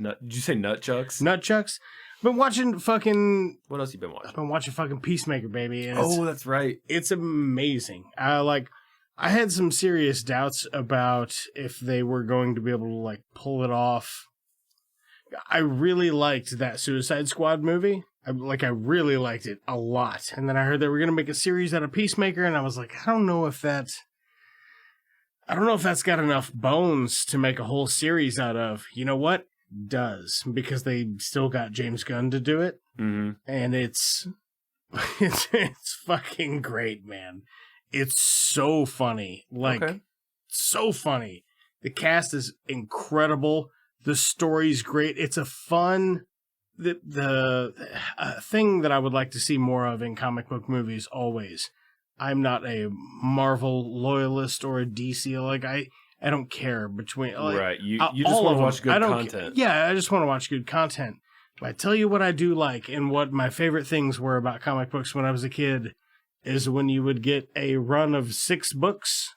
Did you say nutchucks? Nutchucks. Been watching fucking. What else you been watching? I've been watching fucking Peacemaker, baby. And that's right. It's amazing. I had some serious doubts about if they were going to be able to like pull it off. I really liked that Suicide Squad movie. I really liked it a lot. And then I heard they were going to make a series out of Peacemaker, and I was like, I don't know if that's got enough bones to make a whole series out of. You know what? Does, because they still got James Gunn to do it. Mm-hmm. And it's fucking great, man. It's so funny. So funny. The cast is incredible. The story's great. It's a fun... The thing that I would like to see more of in comic book movies always. I'm not a Marvel loyalist or a DC. I don't care between... right. You just want to watch good content. Yeah, I just want to watch good content. But I tell you what I do like, and what my favorite things were about comic books when I was a kid, is when you would get a run of 6 books,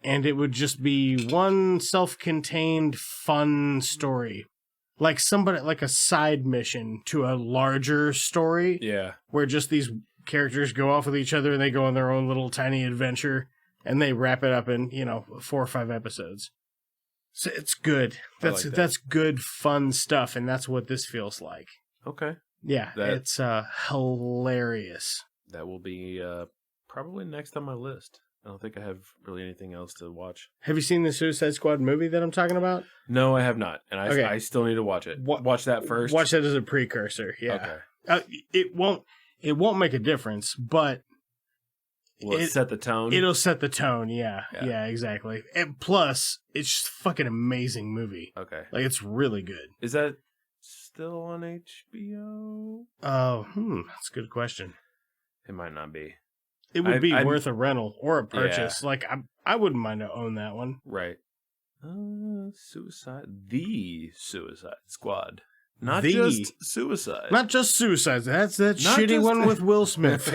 and it would just be one self-contained fun story. Like a side mission to a larger story. Yeah. Where just these characters go off with each other and they go on their own little tiny adventure and they wrap it up in, 4 or 5 episodes. So it's good. That's good, fun stuff, and that's what this feels like. Okay. Yeah, it's hilarious. That will be probably next on my list. I don't think I have really anything else to watch. Have you seen the Suicide Squad movie that I'm talking about? No, I have not. And I still need to watch it. Watch that first? Watch that as a precursor, yeah. Okay. It won't make a difference, but Will it set the tone? It'll set the tone. Yeah, exactly. And plus, it's just a fucking amazing movie. Okay, like it's really good. Is that still on HBO? Oh, that's a good question. It might not be. It would be worth a rental or a purchase. Yeah. Like I wouldn't mind to own that one. Right. The Suicide Squad. Not just Suicide. Not just Suicide. That's that shitty one with Will Smith.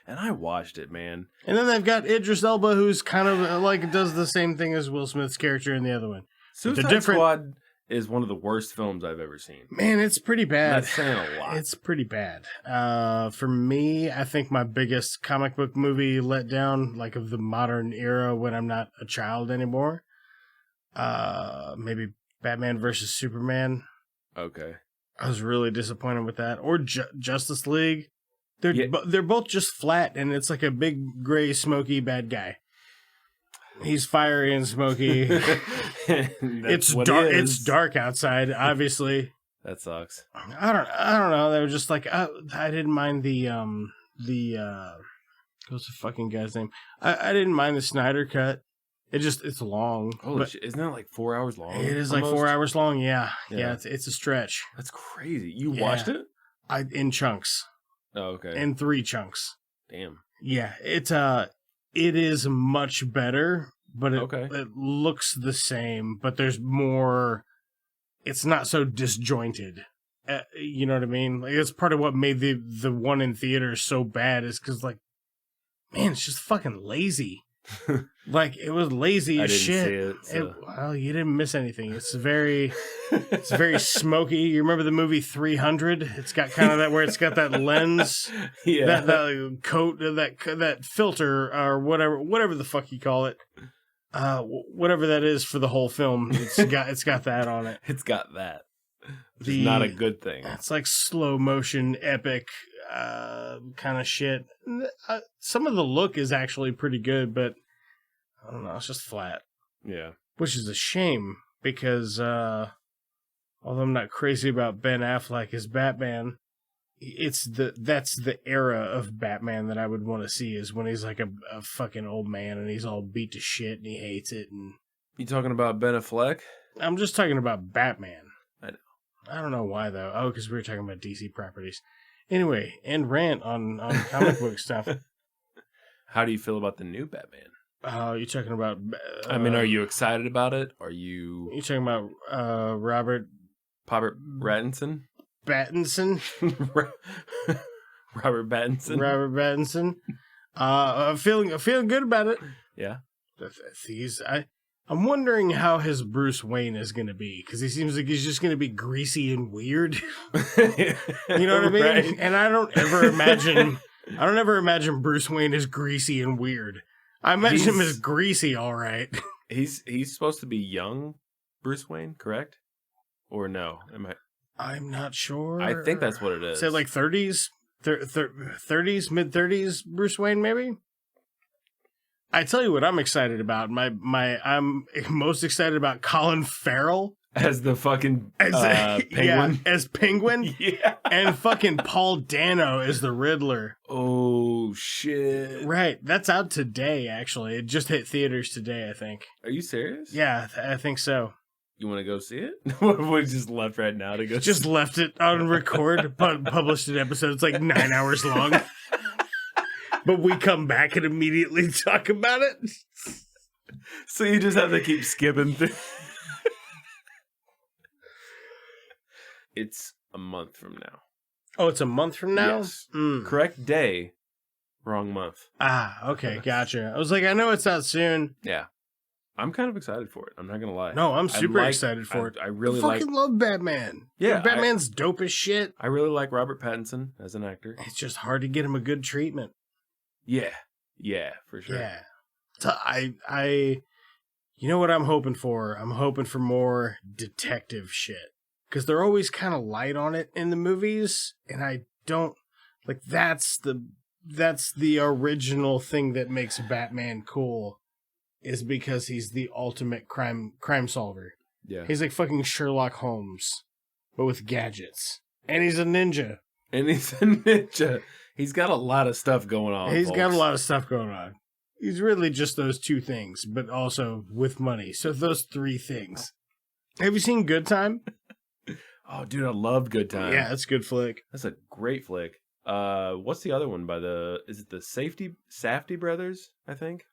And I watched it, man. And then they've got Idris Elba, who's kind of like does the same thing as Will Smith's character in the other one. Suicide Squad is one of the worst films I've ever seen. Man, it's pretty bad. That's saying a lot. It's pretty bad. For me, I think my biggest comic book movie letdown, like of the modern era when I'm not a child anymore, maybe Batman versus Superman. Okay. I was really disappointed with that. Or Justice League. They're both just flat, and it's like a big, gray, smoky bad guy. He's fiery and smoky. It's dark. It's dark outside. Obviously, that sucks. I don't know. They were just like I didn't mind the what's the fucking guy's name? I didn't mind the Snyder cut. It's long. Holy shit! Isn't that like 4 hours long? It is almost? Like 4 hours long. Yeah. It's a stretch. That's crazy. You watched it? In chunks. Oh, okay. In 3 chunks. Damn. Yeah, it is much better, but it looks the same, but there's more. It's not so disjointed. You know what I mean? Like, it's part of what made the one in theaters so bad is because, like, man, it's just fucking lazy. Like, it was lazy as shit. See it, so. Well, you didn't miss anything. It's very smoky. You remember the movie 300? It's got kind of that where it's got that lens, that coat, that filter or whatever the fuck you call it, whatever that is for the whole film. It's got that on it. It's got that. Which is not a good thing. It's like slow motion, epic kind of shit. Some of the look is actually pretty good, but I don't know. It's just flat. Yeah. Which is a shame because although I'm not crazy about Ben Affleck as Batman, that's the era of Batman that I would want to see is when he's like a fucking old man and he's all beat to shit and he hates it. And you talking about Ben Affleck? I'm just talking about Batman. I know. I don't know why though. Oh, because we were talking about DC properties. Anyway, end rant on comic book stuff. How do you feel about the new Batman? You're talking about... I mean, are you excited about it? Are you... You're talking about Robert Pattinson? Battinson? Robert Pattinson? Robert Pattinson. I'm feeling good about it. Yeah? I'm wondering how his Bruce Wayne is going to be, because he seems like he's just going to be greasy and weird. You know what I mean? Right. And I don't ever imagine Bruce Wayne as greasy and weird. I imagine him as greasy, all right. He's supposed to be young Bruce Wayne, correct? Or no? I'm not sure. I think that's what it is. Say like 30s? 30s, mid-30s Bruce Wayne, maybe? I tell you what I'm excited about. I'm most excited about Colin Farrell. As the fucking Penguin? Yeah, as Penguin. Yeah. And fucking Paul Dano as the Riddler. Oh, shit. Right. That's out today, actually. It just hit theaters today, I think. Are you serious? Yeah, I think so. You want to go see it? We just left right now to go just left it on record, published an episode. It's like 9 hours long. But we come back and immediately talk about it. So you just have to keep skipping through. It's a month from now. Oh, it's a month from now? Yes. Correct day, wrong month. Ah, okay, gotcha. I was like, I know it's out soon. Yeah. I'm kind of excited for it. I'm not going to lie. No, I'm super excited for it. I really fucking love Batman. Yeah. Batman's dope as shit. I really like Robert Pattinson as an actor. It's just hard to get him a good treatment. Yeah. Yeah, for sure. Yeah. So you know what I'm hoping for? I'm hoping for more detective shit. Because they're always kind of light on it in the movies, and I don't like. That's the original thing that makes Batman cool, is because he's the ultimate crime solver. Yeah, he's like fucking Sherlock Holmes, but with gadgets. And he's a ninja. He's got a lot of stuff going on. He's folks. got a lot of stuff going on. He's really just those two things, but also with money. So those three things. Have you seen Good Time? Oh, dude, I loved Good Time. Yeah, it's a good flick. That's a great flick. What's the other one by is it the Safdie brothers, I think?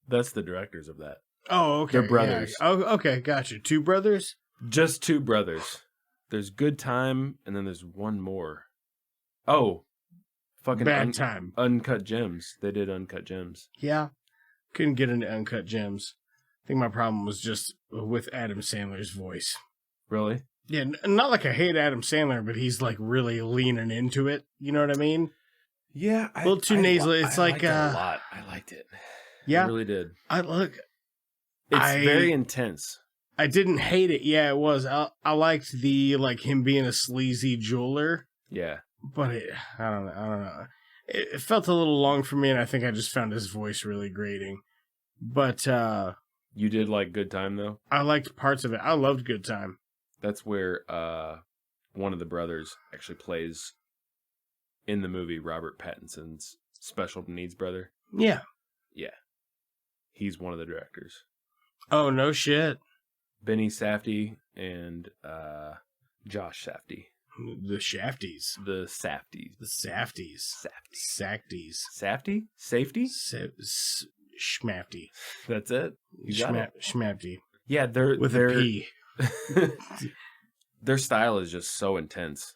That's the directors of that. Oh, okay. They're brothers. Yeah. Oh, okay, gotcha. Two brothers? Just two brothers. There's Good Time, and then there's one more. Oh, fucking Bad Time. Uncut Gems. They did Uncut Gems. Yeah. Couldn't get into Uncut Gems. I think my problem was just with Adam Sandler's voice. Really? Yeah, not like I hate Adam Sandler, but he's like really leaning into it. You know what I mean? Yeah. A little too nasally. It's like liked it a lot. I liked it. Yeah. I really did. It's very intense. I didn't hate it. Yeah, it was. I liked him being a sleazy jeweler. Yeah. But I don't know. It felt a little long for me, and I think I just found his voice really grating. But you did like Good Time though? I liked parts of it. I loved Good Time. That's where one of the brothers actually plays in the movie Robert Pattinson's special needs brother. Yeah. Yeah. He's one of the directors. Oh, no shit. Benny Safdie and Josh Safdie. The Shafties. The Safdies. The Safties. Safties. Safdie? Safety? Schmafty. That's it? You got it. Schmafty. Yeah, they're... With a P. Their style is just so intense.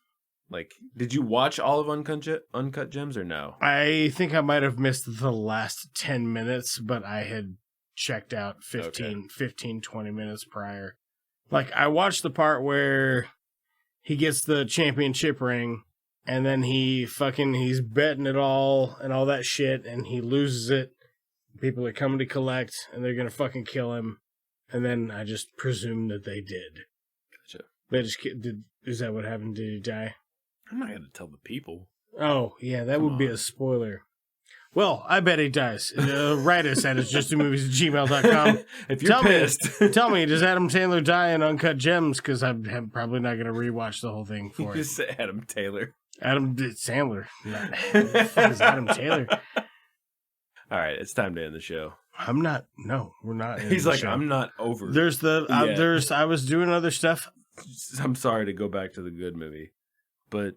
Like, did you watch all of Uncut Gems or no? I think I might have missed the last 10 minutes, but I had checked out 15, 20 minutes prior. Like, I watched the part where he gets the championship ring, and then he's betting it all and all that shit, and he loses it. People are coming to collect, and they're gonna fucking kill him. And then I just presumed that they did. Gotcha. They just did. Is that what happened? Did he die? I'm not gonna tell the people. Oh, yeah, that would be a spoiler. Well, I bet he dies. Write us at itsjustmovies@gmail.com. If you're pissed. Tell me, does Adam Taylor die in Uncut Gems? Because I'm probably not going to rewatch the whole thing for You it. just say Adam Taylor. Adam Sandler. Who the fuck is Adam Taylor? All right, it's time to end the show. I'm not. No, we're not. He's like, I'm not over. I was doing other stuff. I'm sorry to go back to the good movie, but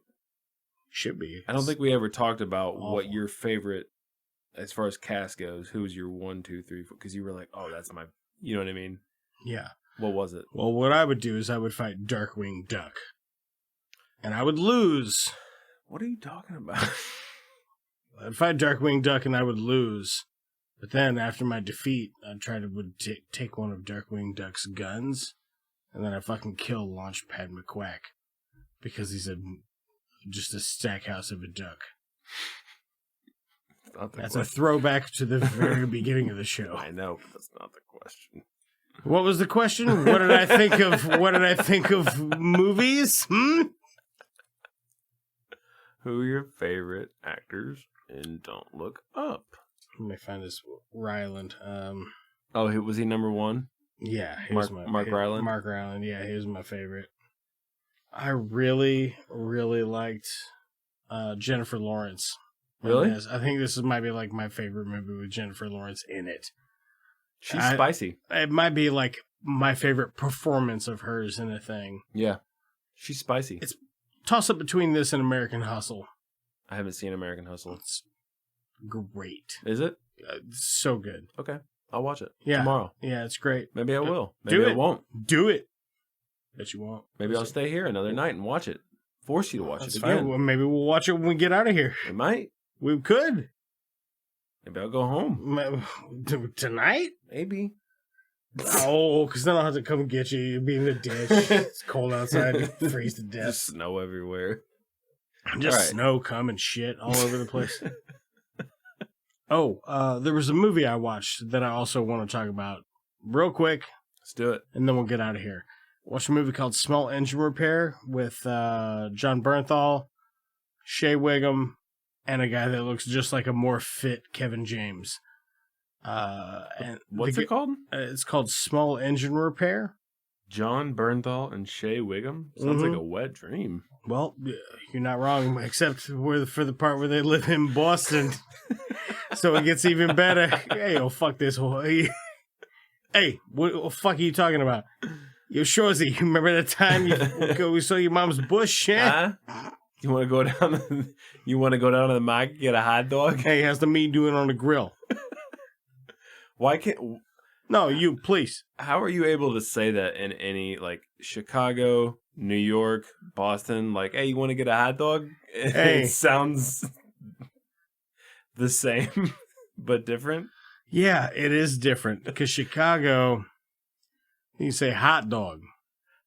should be. I don't think we ever talked about awful. What your favorite, as far as cast goes, who's your 1, 2, 3, 4? Because you were like, oh, that's my, you know what I mean? Yeah. What was it? Well, what I would do is I would fight Darkwing Duck, and I would lose. What are you talking about? I'd fight Darkwing Duck and I would lose. But then, after my defeat, I'd try to take one of Darkwing Duck's guns, and then I'd fucking kill Launchpad McQuack. Because he's just a stack house of a duck. That's a throwback to the very beginning of the show. I know, but that's not the question. What was the question? What did I think of movies? Who are your favorite actors in Don't Look Up? Let me find this. Ryland. Was he number one? Yeah. Mark Ryland? Mark Ryland, yeah, he was my favorite. I really, really liked Jennifer Lawrence. Really? I think this might be like my favorite movie with Jennifer Lawrence in it. She's spicy. It might be like my favorite performance of hers in a thing. Yeah. She's spicy. It's toss up between this and American Hustle. I haven't seen American Hustle. It's great. Is it? It's so good. Okay. I'll watch it Yeah. tomorrow. Yeah, it's great. Maybe I will. Maybe I won't. Do it. Bet you won't. Maybe I'll stay here another night and watch it. Force you to watch That's it fine. again. Well, maybe we'll watch it when we get out of here. We might. We could. Maybe I'll go home. Tonight? Maybe. Oh, because then I'll have to come get you. You'll be in the ditch. It's cold outside. You freeze to death. Just snow everywhere. Just snow, cum, and shit all over the place. There was a movie I watched that I also want to talk about real quick. Let's do it. And then we'll get out of here. Watched a movie called Small Engine Repair with John Bernthal, Shea Wiggum, and a guy that looks just like a more fit Kevin James. And what's it called? It's called Small Engine Repair. John Bernthal and Shea Wiggum? Sounds like a wet dream. Well, you're not wrong, except for the part where they live in Boston. So it gets even better. Hey, oh, fuck this whole... Hey, what the fuck are you talking about? Yo, Shorzy, you remember that time we saw your mom's bush? Yeah? You want to go down? You want to go down to the market, get a hot dog? Hey, how's the meat doing on the grill? Why can't? No, you please. How are you able to say that in any like Chicago, New York, Boston? Like, hey, you want to get a hot dog? Hey. It sounds the same, but different. Yeah, it is different because Chicago, you say hot dog.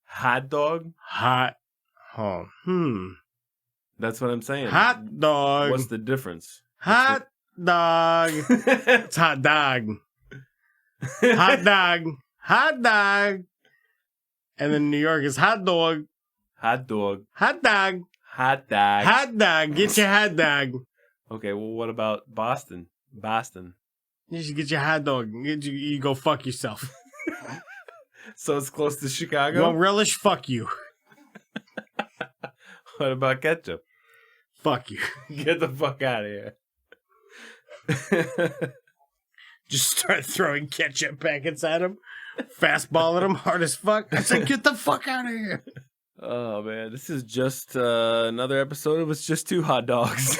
Hot dog? Hot. Oh, That's what I'm saying. Hot dog. What's the difference? Hot dog. It's hot dog. Hot dog. Hot dog. And then New York is hot dog. Hot dog. Hot dog. Hot dog. Hot dog. Get your hot dog. Okay, well, what about Boston? Boston. You should get your hot dog. You go fuck yourself. So it's close to Chicago? You want relish? Fuck you. What about ketchup? Fuck you. Get the fuck out of here. Just start throwing ketchup packets at him. Fastballing him hard as fuck. I said, get the fuck out of here. Oh, man. This is just another episode of It's Just Two Hot Dogs.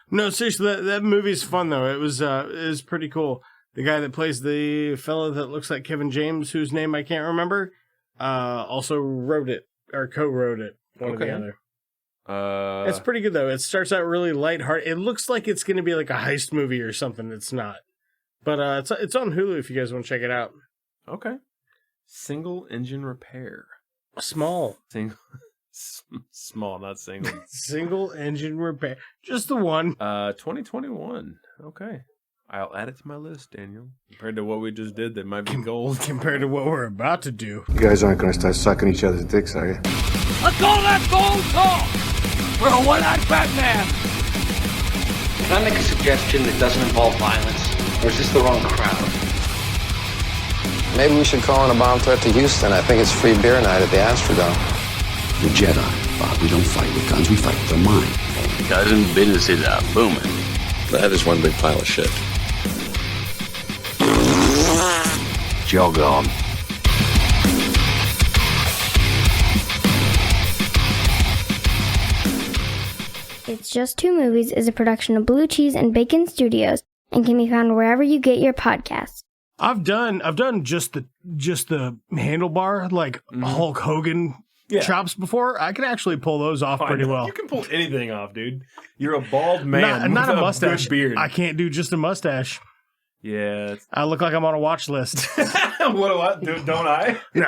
No, seriously, that movie's fun, though. It was pretty cool. The guy that plays the fellow that looks like Kevin James, whose name I can't remember, also wrote it, or co-wrote it, one or the other. It's pretty good, though. It starts out really lighthearted. It looks like it's going to be like a heist movie or something. It's not. But it's on Hulu if you guys want to check it out. Okay. Single Engine Repair. Small. Small, not single. Single Engine Repair. Just the one. 2021. Okay. I'll add it to my list, Daniel. Compared to what we just did, that might be gold. Compared to what we're about to do. You guys aren't going to start sucking each other's dicks, are you? Let's call that gold talk for a one-eyed Batman. Can I make a suggestion that doesn't involve violence? Or is this the wrong crowd? Maybe we should call in a bomb threat to Houston. I think it's free beer night at the Asteroid. We're Jedi, Bob. We don't fight with guns. We fight with our mind. Cousin, businesses are booming. That is one big pile of shit. Jog on. It's Just Two Movies is a production of Blue Cheese and Bacon Studios and can be found wherever you get your podcasts. I've done just the handlebar like Hulk Hogan chops before. I can actually pull those off pretty well. You can pull anything off, dude. You're a bald man, not with a mustache. good beard. I can't do just a mustache. Yeah, I look like I'm on a watch list. What? Don't I? No.